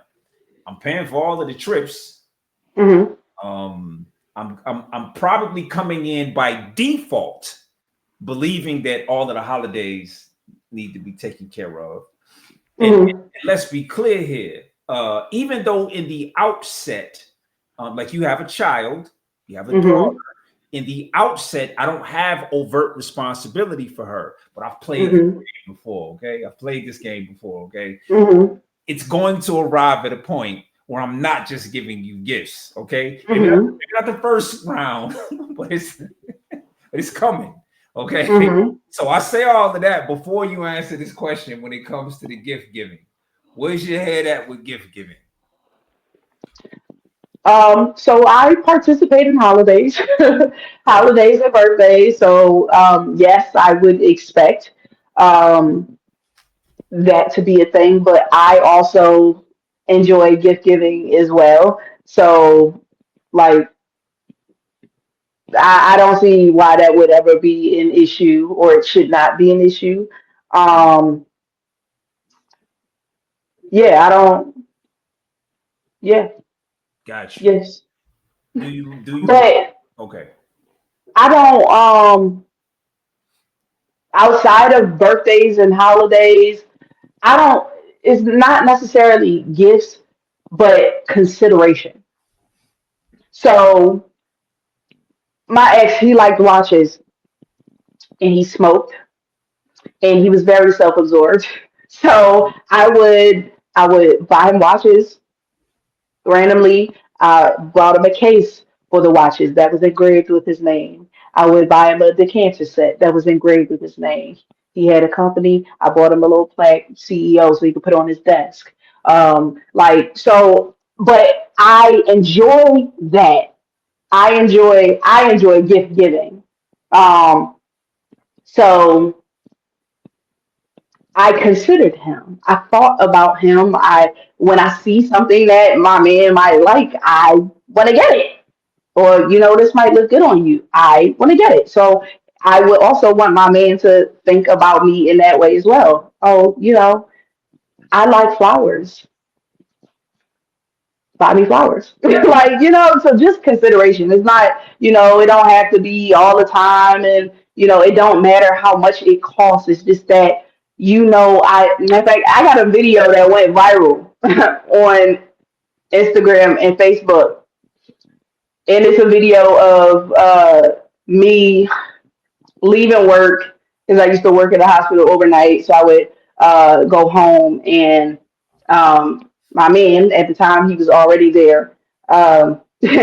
A: I'm paying for all of the trips.
B: Hmm.
A: Um, I'm probably coming in by default, believing that all of the holidays need to be taken care of. And
B: Hmm.
A: let's be clear here. Even though in the outset, like you have a child, you have a daughter.
B: Hmm.
A: In the outset, I don't have overt responsibility for her, but I've played this
B: Hmm.
A: game before. Okay, I've played this game before. Okay,
B: Hmm.
A: it's going to arrive at a point where I'm not just giving you gifts. Okay,
B: Hmm.
A: maybe not the first round, but it's coming. Okay,
B: Hmm.
A: so I say all of that before you answer this question. When it comes to the gift giving, where's your head at with gift giving?
B: So I participate in holidays, holidays and birthdays. So yes, I would expect um, that to be a thing, but I also enjoy gift giving as well. So like I don't see why that would ever be an issue or it should not be an issue. Um, yeah, I don't. Yeah,
A: Got you.
B: yes,
A: Do you
B: but
A: okay.
B: I don't. Outside of birthdays and holidays, I don't. It's not necessarily gifts, but consideration. So my ex, he liked watches and he smoked and he was very self-absorbed. So I would buy him watches randomly. I bought him a case for the watches that was engraved with his name. I would buy him a decanter set that was engraved with his name. He had a company. I bought him a little plaque, CEO, so he could put on his desk. Like so, but I enjoy that. I enjoy gift giving. Um, so I considered him. I thought about him. I when I see something that my man might like, I want to get it. Or this might look good on you. I want to get it. So I would also want my man to think about me in that way as well. Oh, I like flowers. Buy me flowers. Like, so just consideration. It's not, it don't have to be all the time and it don't matter how much it costs. It's just that, matter of fact, I got a video that went viral on Instagram and Facebook. And it's a video of me leaving work because I used to work at a hospital overnight. So I would go home and my man at the time he was already there. And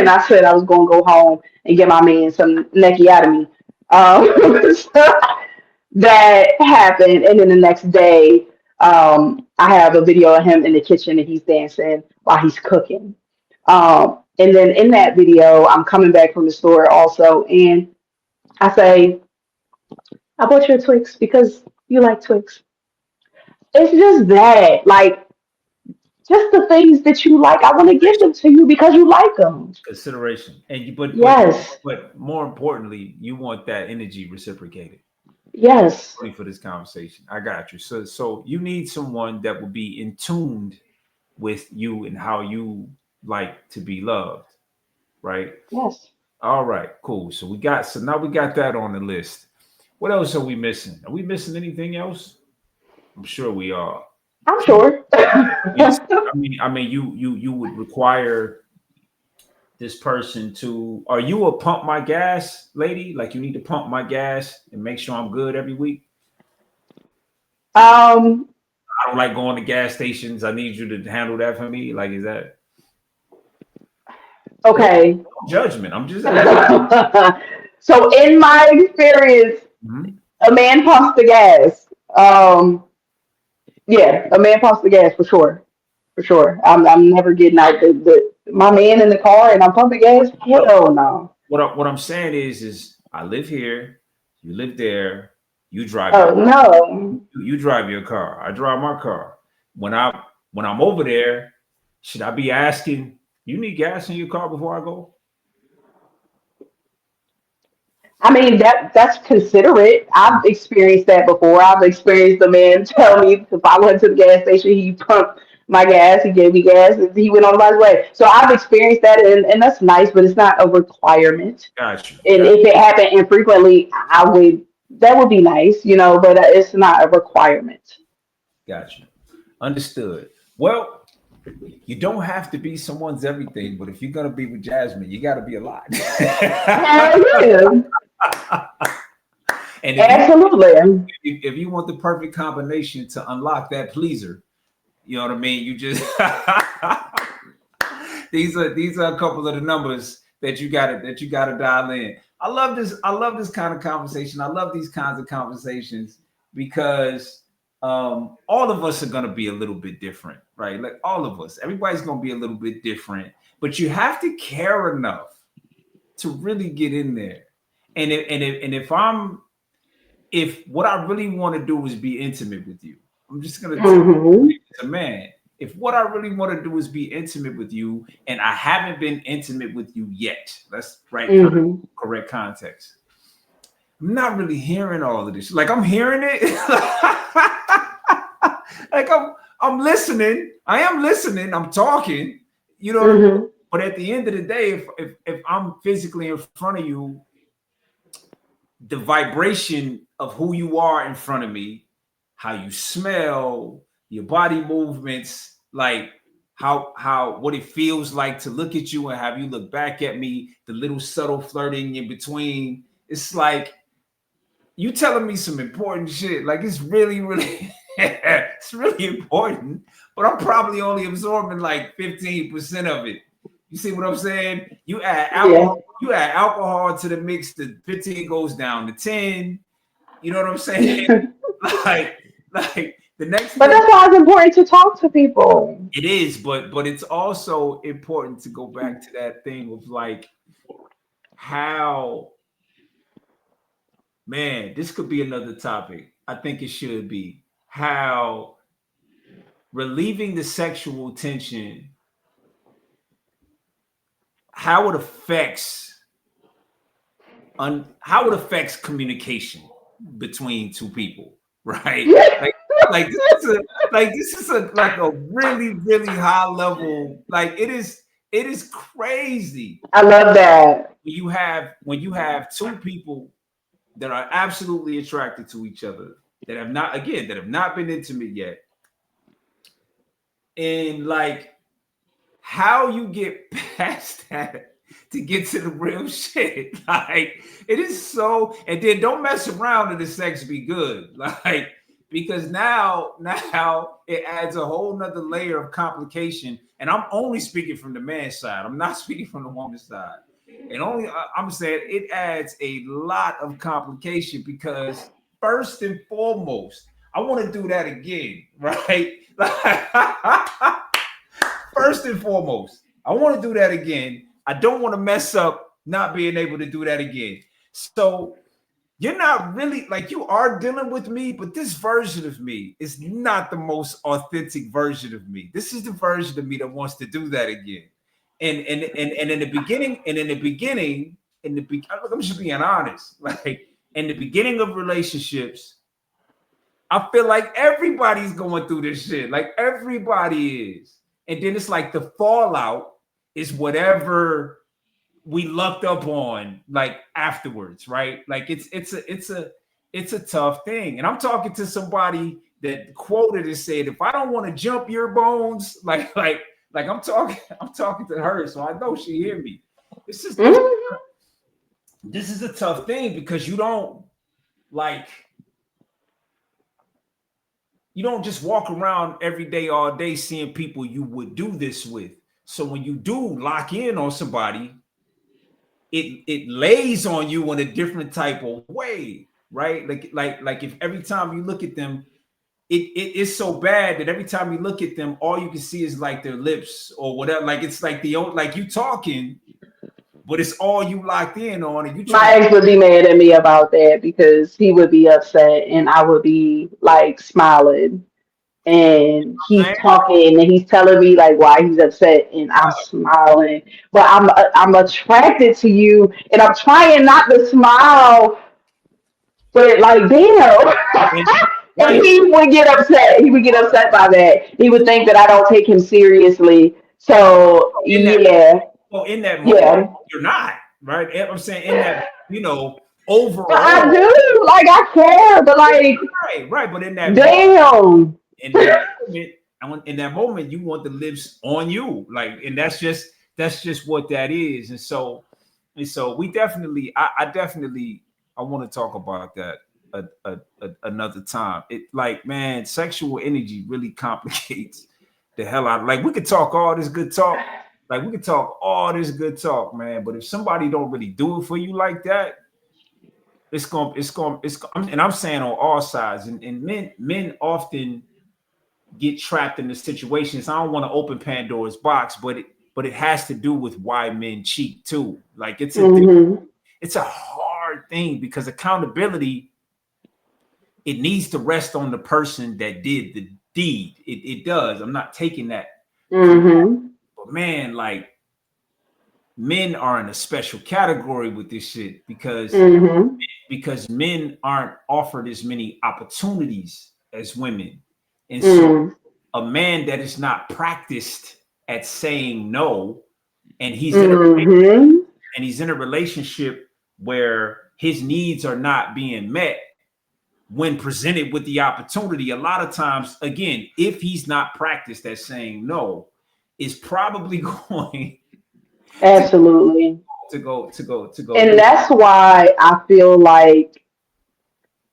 B: I said I was going to go home and get my man some neckiatomy. So that happened, and then the next day, I have a video of him in the kitchen and he's dancing while he's cooking. And then in that video, I'm coming back from the store also, and I say, I bought you a Twix because you like Twix. It's just that, like, just the things that you like, I want to give them to you because you like them.
A: Consideration. And you
B: Yes,
A: but more importantly, you want that energy reciprocated.
B: yes,
A: Only for this conversation. I got you. So you need someone that will be in tuned with you and how you like to be loved, right?
B: yes.
A: All right, cool. So now we got that on the list. What else are we missing? Are we missing anything else? I'm sure we are.
B: I'm sure.
A: Yes. I mean, you would require this person to. Are you a pump my gas lady? Like you need to pump my gas and make sure I'm good every week.
B: um,
A: I don't like going to gas stations. I need you to handle that for me. Like, is that no
B: okay.
A: judgment? I'm just.
B: So in my experience,
A: Mhm.
B: a man pumps the gas. Yeah, a man pumps the gas for sure. For sure. I'm never getting out my man in the car and I'm pumping gas.
A: Well,
B: Hell no.
A: what I'm saying is I live here, you live there, you drive your
B: Oh no.
A: you drive your car, I drive my car. When I when I'm over there, should I be asking, you need gas in your car before I go?
B: I mean that's considerate. I've experienced that before. I've experienced a man tell me if I went to the gas station, he pumped my gas, he gave me gas, and he went on his way. So I've experienced that, and that's nice, but it's not a requirement.
A: Got you,
B: And
A: got
B: if it happened infrequently, I would that would be nice, but it's not a requirement.
A: got you. Understood. Well, you don't have to be someone's everything, but if you're gonna be with Jasmine, you gotta be a lot.
B: Hell yeah,
A: And
B: absolutely.
A: if you want the perfect combination to unlock that pleaser, you know what I mean? You just these are a couple of the numbers that you gotta dial in. I love this kind of conversation. I love these kinds of conversations because all of us are going to be a little bit different, right? Like all of us, everybody's going to be a little bit different, but you have to care enough to really get in there. And if what I really want to do is be intimate with you, I'm just going to tell
B: Mm-hmm.
A: you as a man, if what I really want to do is be intimate with you and I haven't been intimate with you yet, let's write
B: Mm-hmm.
A: correct context. I'm not really hearing all of this. Like I'm hearing it. Like I'm listening. I am listening. I'm talking. You know what I mean?
B: Mm-hmm.
A: But at the end of the day, if I'm physically in front of you, the vibration of who you are in front of me, how you smell, your body movements, like how what it feels like to look at you and have you look back at me, the little subtle flirting in between. It's like you telling me some important shit. Like it's really, really, it's really important. But I'm probably only absorbing like 15% of it. You see what I'm saying?
B: Yeah.
A: You add alcohol to the mix, the 15 goes down to 10. You know what I'm saying?
B: But
A: like, like the next thing
B: that's why it's important to talk to people.
A: it is, but it's also important to go back to that thing of like how man, this could be another topic. I think it should be how relieving the sexual tension, how it affects how it affects communication between two people, right? Like, like this is a like a really really high level. Like it is crazy
B: I love that.
A: when you have two people that are absolutely attracted to each other that have not been intimate yet, and like how you get past that to get to the real shit. Like it is so, and then don't mess around and the sex be good. Like because now it adds a whole nother layer of complication. And I'm only speaking from the man's side. I'm not speaking from the woman's side. And only I'm saying it adds a lot of complication because first and foremost, I want to do that again, right? First and foremost, I want to do that again. I don't want to mess up not being able to do that again. So you're not really like you are dealing with me, but this version of me is not the most authentic version of me. This is the version of me that wants to do that again. And in the beginning, I'm just being honest. Like in the beginning of relationships, I feel like everybody's going through this shit. Like everybody is. And then it's like the fallout is whatever we lucked up on like afterwards, right? Like it's a tough thing. And I'm talking to somebody that quoted and said, if I don't want to jump your bones, like I'm talking to her, so I know she hear me. This is this
B: Mhm.
A: this is a tough thing because like you don't just walk around every day, all day, seeing people you would do this with. So when you do lock in on somebody, it lays on you in a different type of way, right? Like if every time you look at them, it is so bad that every time you look at them, all you can see is like their lips or whatever. Like it's like like you talking, but it's all you locked in on, and you trying
B: My
A: to.
B: ex would be mad at me about that because he would be upset and I would be like smiling and he's
A: Man,
B: talking and he's telling me like why he's upset and I'm smiling, but I'm attracted to you and I'm trying not to smile, but like damn.
A: and,
B: And
A: right
B: he would get upset. He would get upset by that. He would think that I don't take him seriously. So
A: in that
B: yeah,
A: in that moment,
B: yeah.
A: you're not right. I'm saying in that
B: But I
A: overall,
B: do like I care, but like
A: right. But
B: damn.
A: in that moment, in that moment, you want the lips on you, like, and that's just what that is. And so we definitely, I definitely, I want to talk about that another time. It like, man, sexual energy really complicates the hell out. Like, we could talk all this good talk, like we could talk all this good talk, man. But if somebody don't really do it for you like that, and I'm saying on all sides, and men often get trapped in the situations. I don't want to open Pandora's box, but it has to do with why men cheat too. Like
B: Mm-hmm.
A: it's a hard thing because accountability, it needs to rest on the person that did the deed. It does. I'm not taking that from,
B: Mm-hmm.
A: but man, like men are in a special category with this shit
B: Mm-hmm.
A: because men aren't offered as many opportunities as women. And so
B: Mm.
A: a man that is not practiced at saying no, and
B: Mm-hmm.
A: he's in a relationship where his needs are not being met when presented with the opportunity, a lot of times, again, if he's not practiced at saying no, is probably going to
B: Absolutely.
A: go
B: And
A: do.
B: that's why I feel like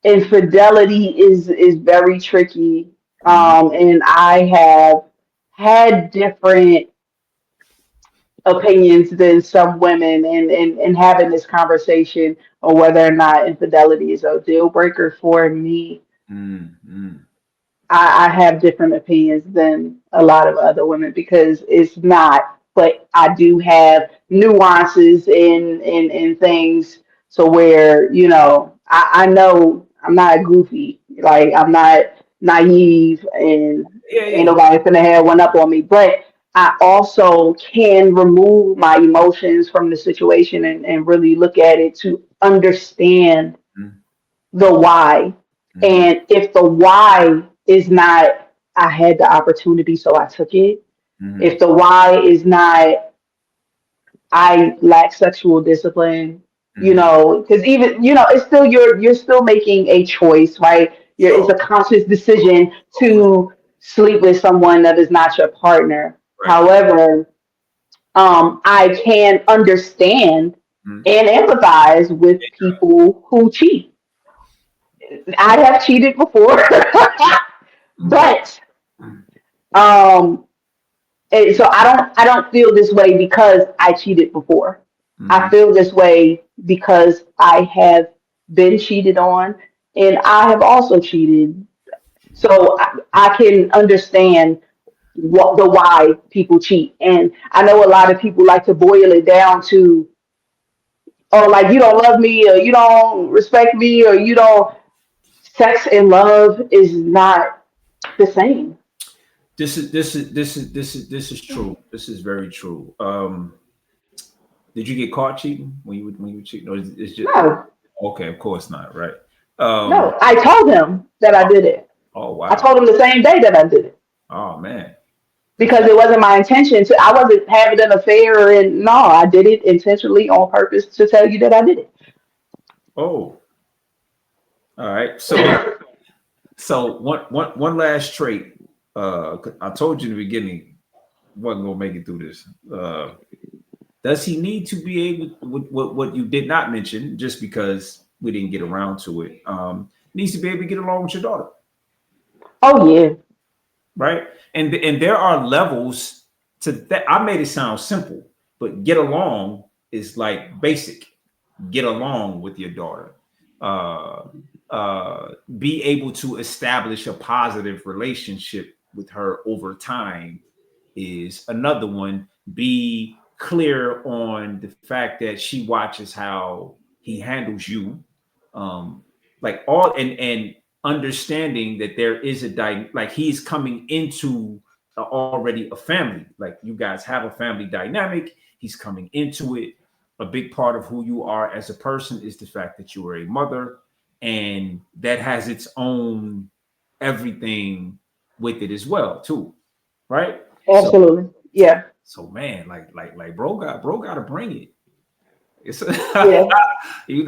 B: infidelity is very tricky.
A: Mhm.
B: And I have had different opinions than some women in having this conversation on whether or not infidelity is a deal breaker for me.
A: Mm, mm,
B: I have different opinions than a lot of other women because it's not, but I do have nuances in things. So where, I know I'm not goofy, like I'm not naive and
A: yeah,
B: ain't
A: yeah.
B: nobody finna have one up on me. But I also can remove my emotions from the situation and really look at it to understand
A: Mm,
B: the why.
A: mm,
B: And if the why is not, I had the opportunity, so I took it.
A: mm,
B: If the why is not, I lack sexual discipline,
A: mm.
B: because even, it's still you're still making a choice, right? It's
A: Sure.
B: a conscious decision
A: Of course.
B: to sleep with someone that is not your partner.
A: Right.
B: However, I can understand
A: Mm,
B: and empathize with people who cheat. I have cheated before,
A: okay.
B: but um, so I don't feel this way because I cheated before. I
A: Mm-hmm.
B: feel this way because I have been cheated on, and I have also cheated. So I can understand what the why people cheat, and I know a lot of people like to boil it down to, oh, like you don't love me, or you don't respect me, or you don't. Sex and love is not the same.
A: This is true. This is very true. Did you get caught cheating when you were cheating, or is it's just
B: No,
A: okay? Of course not, right? Um.
B: no. I told him that I
A: Oh,
B: did it.
A: oh
B: I
A: wow.
B: told him the same day that I did it
A: Oh man. That's
B: because it wasn't my intention to. I wasn't having an affair, and no, I did it intentionally on purpose to tell you that I did
A: oh. All right. So
B: it.
A: one last trait. I told you in the beginning wasn't gonna make it through this. Does he need to be able what you did not mention just because we didn't get around to it? Needs to be able to get along with your daughter,
B: Oh yeah.
A: right? And there are levels to that. I made it sound simple, but get along is like basic. Get along with your daughter. Uh, be able to establish a positive relationship with her over time is another one. Be clear on the fact that she watches how he handles you, um, like all and understanding that there is like he's coming into already a family. Like you guys have a family dynamic. He's coming into it. A big part of who you are as a person is the fact that you are a mother, and that has its own everything with it as well, too, right? So
B: Absolutely. Yeah.
A: man, like bro got to bring it. It's
B: Yeah.
A: he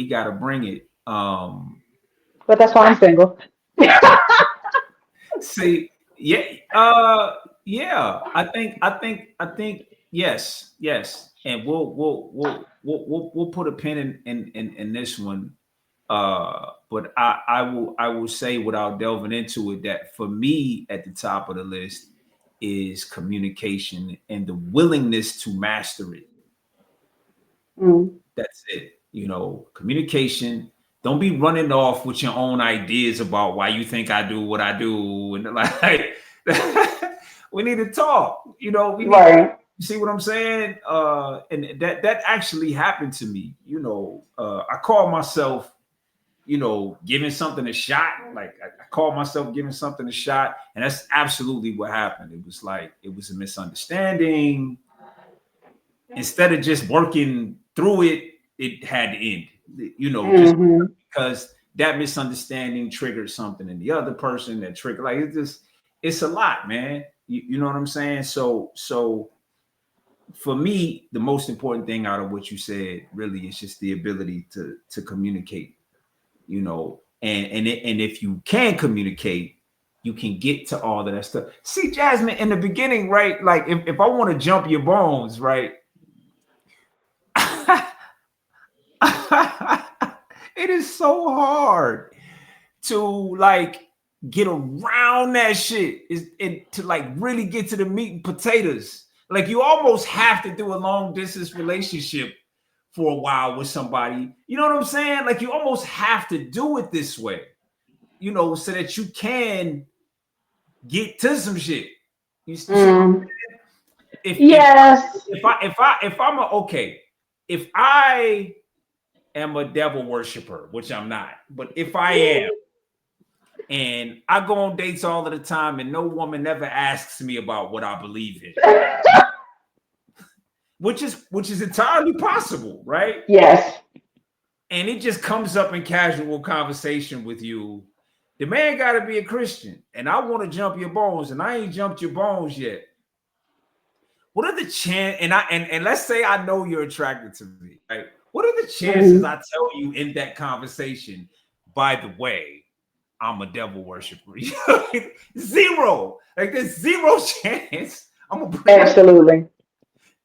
A: got to bring it.
B: But that's why I'm single.
A: See, yeah, yeah. I think yes, and we'll put a pin in this one. But I will say without delving into it that for me at the top of the list is communication and the willingness to master it.
B: Mm.
A: That's it. communication. Don't be running off with your own ideas about why you think I do what I do. And like, we need to talk, we need,
B: Right.
A: you see what I'm saying? And that actually happened to me. I call myself, giving something a shot. Like I call myself giving something a shot. And that's absolutely what happened. It was like, it was a misunderstanding. Instead of just working through it, it had to end, just
B: Mm-hmm.
A: because that misunderstanding triggered something in the other person that triggered, like, it's a lot, man. You know what I'm saying? So for me, the most important thing out of what you said really is just the ability to communicate, and if you can communicate, you can get to all of that stuff. See, Jasmine, in the beginning, right? Like if I want to jump your bones, right? It is so hard to like get around that shit, is it to like really get to the meat and potatoes. Like you almost have to do a long distance relationship for a while with somebody. You know what I'm saying? Like you almost have to do it this way, so that you can get to some shit. You see,
B: Mm.
A: if
B: Yes.
A: if I'm okay, if I am a devil worshiper, which I'm not, but if I am, and I go on dates all of the time, and no woman ever asks me about what I believe in, which is entirely possible, right?
B: Yes.
A: And it just comes up in casual conversation with you. The man got to be a Christian, and I want to jump your bones, and I ain't jumped your bones yet. What are the chance? And let's say I know you're attracted to me, right? What are the chances
B: Mm-hmm.
A: I tell you in that conversation? By the way, I'm a devil worshiper. Zero. Like there's zero chance I'm gonna bring you.
B: Absolutely.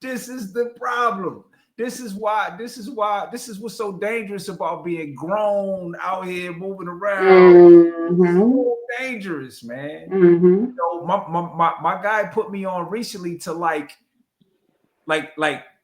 A: This is the problem. This is what's so dangerous about being grown out here moving around. It's
B: Mm-hmm.
A: so dangerous, man.
B: Mm-hmm.
A: My guy put me on recently to like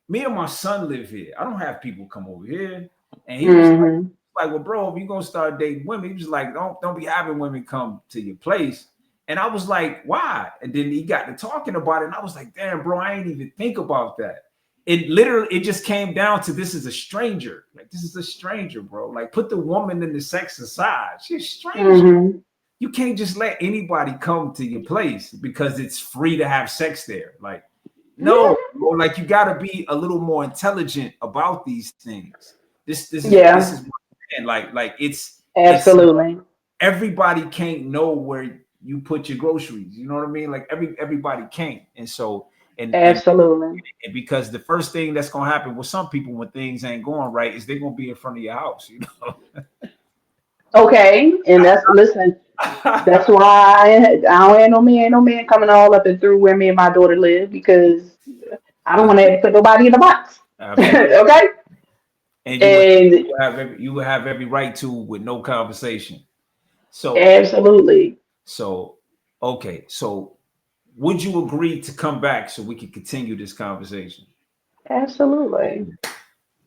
A: me and my son live here. I don't have people come over here. And he was
B: Mm-hmm.
A: like, well, bro, if you're gonna start dating women, he was like, don't be having women come to your place. And I was like, why? And then he got to talking about it, and I was like, damn, bro, I ain't even think about that. It just came down to, this is a stranger. Like, this is a stranger, bro. Like, put the woman and the sex aside. She's a stranger.
B: Mm-hmm.
A: You can't just let anybody come to your place because it's free to have sex there. Like, no, bro, like you gotta be a little more intelligent about these things. This
B: Yeah.
A: is like it's
B: Absolutely.
A: everybody can't know where you put your groceries. You know what I mean? Like everybody can't. And so
B: Absolutely.
A: and because the first thing that's gonna happen with some people when things ain't going right is they're gonna be in front of your house, you know.
B: Okay. And that's listen. That's why I don't have no man, ain't no man coming all up and through where me and my daughter live because I don't want to have to put nobody in the box.
A: Absolutely.
B: Okay.
A: And
B: And
A: you would have every right to with no conversation. So
B: absolutely.
A: so okay. So would you agree to come back so we can continue this conversation?
B: Absolutely.
A: Okay.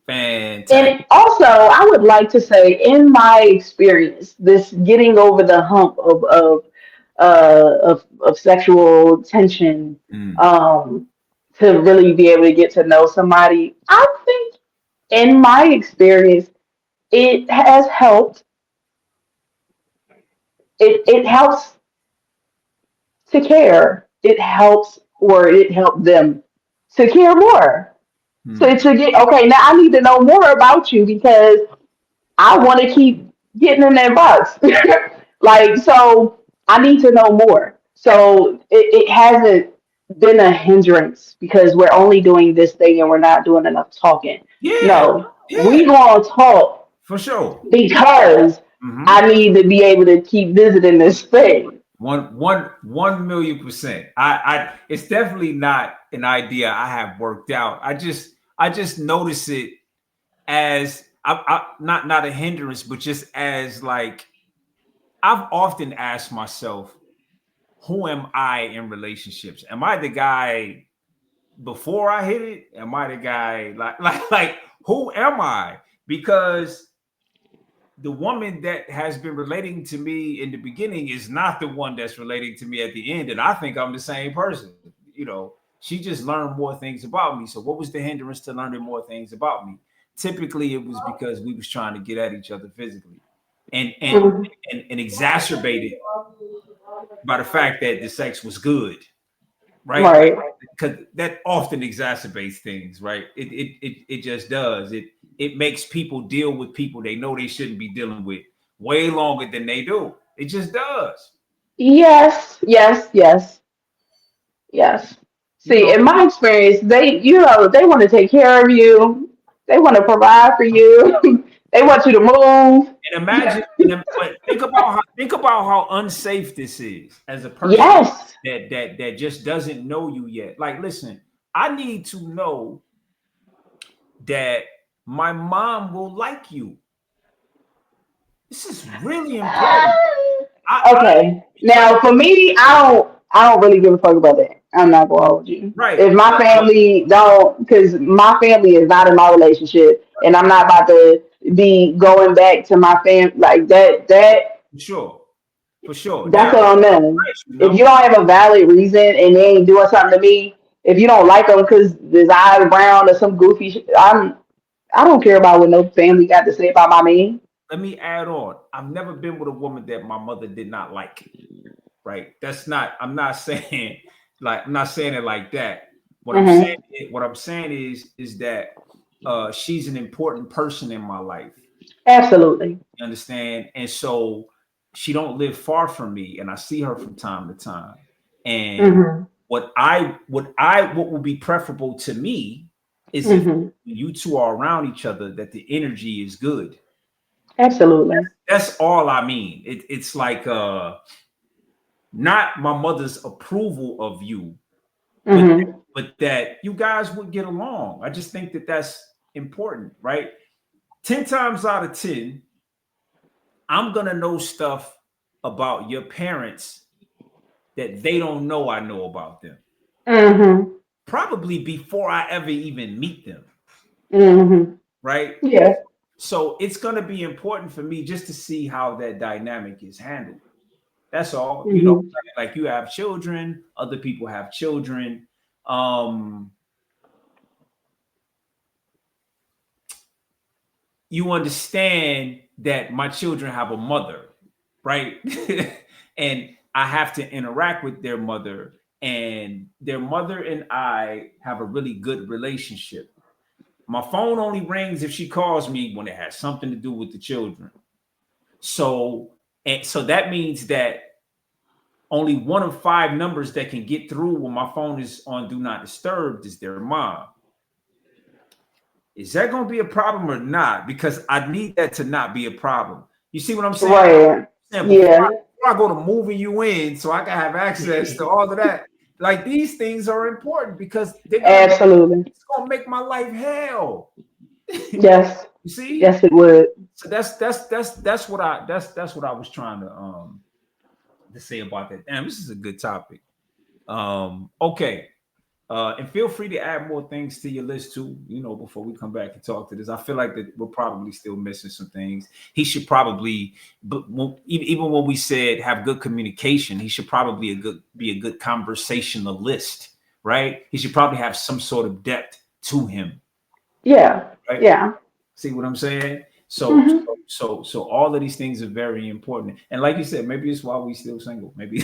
A: Fantastic.
B: And also, I would like to say, in my experience, this getting over the hump of sexual tension,
A: Mm.
B: um, to really be able to get to know somebody, I think, in my experience, it has helped. It helps to care. It helps, or it helped them to care more. So
A: Mm.
B: to get okay, now I need to know more about you because I want to keep getting in that box. Like, so I need to know more. So it hasn't been a hindrance because we're only doing this thing and we're not doing enough talking.
A: Yeah,
B: No,
A: yeah,
B: we gonna talk
A: for sure.
B: because
A: Hmm.
B: I need to be able to keep visiting this thing.
A: 1,000,000%. It's definitely not an idea I have worked out. I just notice it as not a hindrance, but just as like I've often asked myself, who am I in relationships? Am I the guy before I hit it? Am I the guy like who am I? because the woman that has been relating to me in the beginning is not the one that's relating to me at the end. And I think I'm the same person. You know, she just learned more things about me. So what was the hindrance to learning more things about me? Typically it was because we was trying to get at each other physically and and
B: Mhm.
A: and exacerbated by the fact that the sex was good, right?
B: Right.
A: Because that often exacerbates things, right? It just does. It makes people deal with people they know they shouldn't be dealing with way longer than they do. It just does.
B: Yes, yes, yes, yes.
A: You
B: See,
A: know,
B: in my experience, they want to take care of you. They want to provide for you. They want you to move.
A: and imagine, but think about how unsafe this is as a person
B: Yes.
A: that just doesn't know you yet. Like, listen, I need to know that my mom will like you. This is really important. I
B: Okay.
A: because
B: Now, for me, I don't really give a fuck about that. I'm not gonna hold you.
A: right,
B: If my
A: but
B: family don't, because my family is not in my relationship, and I'm not about to be going back to my fam like that.
A: for sure, for sure.
B: That's
A: Now,
B: on them. If
A: number
B: you don't have a valid reason and they ain't doing something to me, if you don't like them because his eyes brown or some goofy shit, I don't care about what no family got to say about my man.
A: let me add on. I've never been with a woman that my mother did not like. Right? That's not. I'm not saying like I'm not saying it like that.
B: Hmm.
A: What I'm saying is that she's an important person in my life.
B: Absolutely.
A: You understand? And so she don't live far from me, and I see her from time to time. And
B: Hmm.
A: what would be preferable to me is if
B: Hmm.
A: you two are around each other, that the energy is good.
B: Absolutely.
A: That's all I mean. It's like not my mother's approval of you, but
B: Hmm.
A: that you guys would get along. I just think that that's important, right? 10 times out of 10, I'm going to know stuff about your parents that they don't know I know about them.
B: Hmm.
A: Probably before I ever even meet them,
B: Hmm.
A: right?
B: Yeah.
A: So it's going to be important for me just to see how that dynamic is handled. That's all. You know,
B: Hmm.
A: like you have children, other people have children. Um, you understand that my children have a mother, right? And I have to interact with their mother, and their mother and I have a really good relationship. My phone only rings if she calls me when it has something to do with the children. So, and so that means that only one of five numbers that can get through when my phone is on do not disturb is their mom. Is that going to be a problem or not? Because I need that to not be a problem. You see what I'm saying?
B: Right.
A: Saying
B: Yeah.
A: before I go to moving you in, so I can have access to all of that. Like these things are important because
B: Absolutely.
A: it's gonna make my life hell.
B: Yes.
A: You see?
B: Yes, it would.
A: So that's what I was trying to say about that. Damn, this is a good topic. Okay. And feel free to add more things to your list too, you know, before we come back and talk to this. I feel like that we're probably still missing some things. He should probably, but even when we said have good communication, he should probably be a good conversationalist, right? He should probably have some sort of depth to him,
B: Yeah.
A: right?
B: Yeah.
A: See what I'm saying? So,
B: Hmm.
A: so all of these things are very important. And like you said, maybe it's why we still single. Maybe.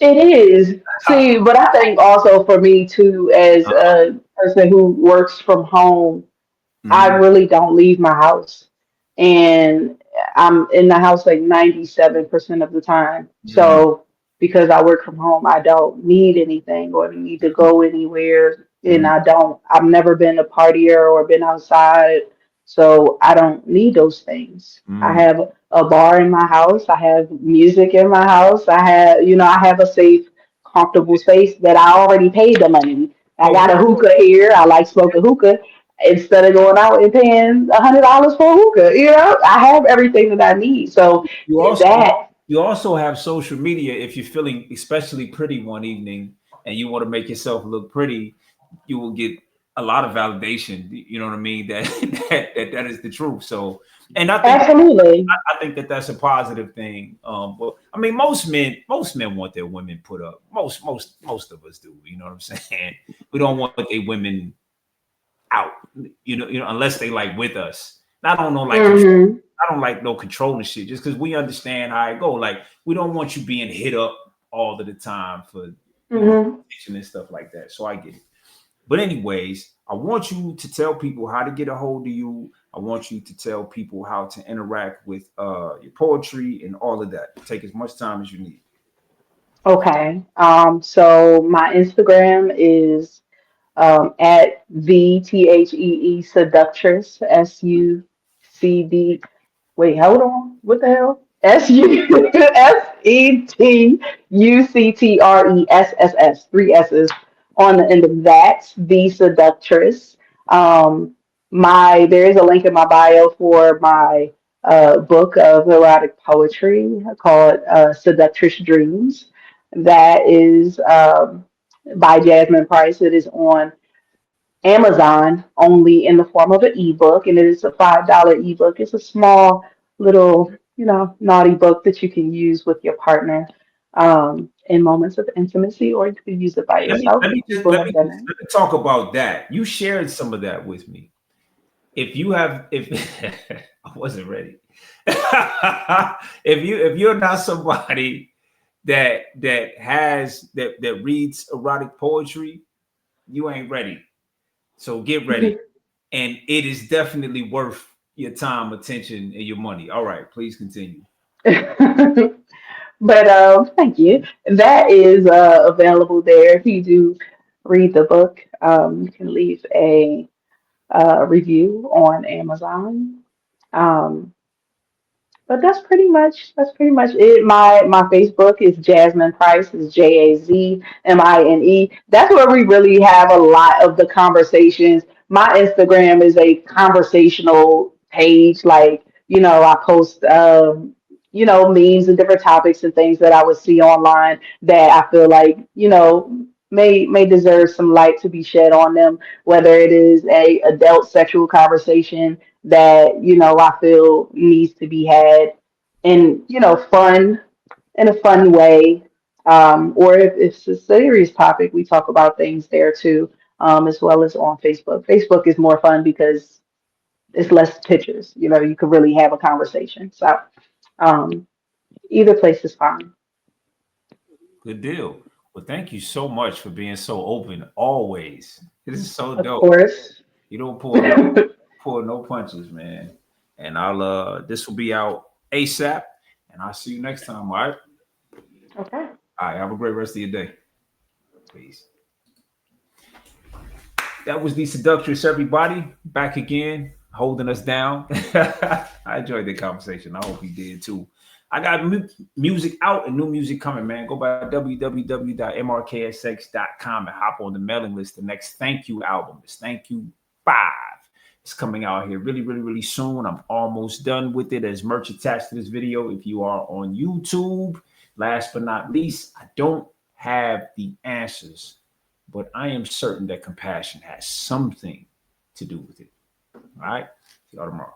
B: It is. See, but I think also for me too, as a person who works from home, I
A: Mhm.
B: really don't leave my house. And I'm in the house like 97% of the time.
A: Mhm.
B: So because I work from home, I don't need anything or need to go anywhere. And
A: Mhm.
B: I've never been a partier or been outside. So I don't need those things. I
A: Mhm.
B: have a bar in my house. I have music in my house. I have a safe, comfortable space that I already paid the money. I
A: But
B: got a hookah here. I like smoking hookah instead of going out and paying $100 for a hookah. I have everything that I need. So
A: you also
B: that
A: you also have social media. If you're feeling especially pretty one evening and you want to make yourself look pretty, you will get a lot of validation. You know what I mean? That is the truth. So, and
B: Absolutely.
A: I think that that's a positive thing. But I mean, most men want their women put up. Most of us do. You know what I'm saying? We don't want their women out. Unless they like with us. And I don't know, like control.
B: Hmm.
A: I don't like no controlling shit. Just because we understand how it go. Like we don't want you being hit up all of the time for
B: Hmm.
A: attention and stuff like that. So I get it. But anyways, I want you to tell people how to get a hold of you. I want you to tell people how to interact with your poetry and all of that. Take as much time as you need.
B: Okay. So my Instagram is at the seductress SUCD. Wait, hold on. What the hell? SUSETUCTRESSS. Three S's on the end of that. The seductress. Um, my there is a link in my bio for my book of erotic poetry called Seductress Dreams. That is by Jasmine Price. It is on Amazon only in the form of an ebook, and it is a $5 ebook. It's a small little, naughty book that you can use with your partner in moments of intimacy, or you can use it by
A: Hey, let me
B: yourself.
A: let me just
B: People have done it.
A: let me talk about that. You shared some of that with me. If I wasn't ready. If you're not somebody that reads erotic poetry, you ain't ready. So get ready. And it is definitely worth your time, attention, and your money. All right, please continue.
B: But thank you. That is available there. If you do read the book, you can leave a review on Amazon. Um, But that's pretty much it. My Facebook is Jasmine Price, is JAZMINE. That's where we really have a lot of the conversations. My Instagram is a conversational page. Like, I post memes and different topics and things that I would see online that I feel like, may deserve some light to be shed on them, whether it is a adult sexual conversation that I feel needs to be had in fun in a fun way, or if it's a serious topic, we talk about things there too, as well as on Facebook. Facebook is more fun because it's less pictures. You could really have a conversation. So um, either place is fine.
A: Good deal. Well, thank you so much for being so open always. This is so
B: Of
A: dope.
B: course.
A: You don't
B: Okay.
A: pull no punches, man. And I'll this will be out ASAP. And I'll see you next time. All right. All right. Have a great rest of your day. Peace. That was the seductress, everybody. Back again, holding us down. I enjoyed the conversation. I hope you did too. I got music out and new music coming, man. Go by www.mrksx.com and hop on the mailing list. The next Thank You album is Thank You 5. It's coming out here really, really, really soon. I'm almost done with it. There's merch attached to this video if you are on YouTube. Last but not least, I don't have the answers, but I am certain that compassion has something to do with it. All right. See y'all tomorrow.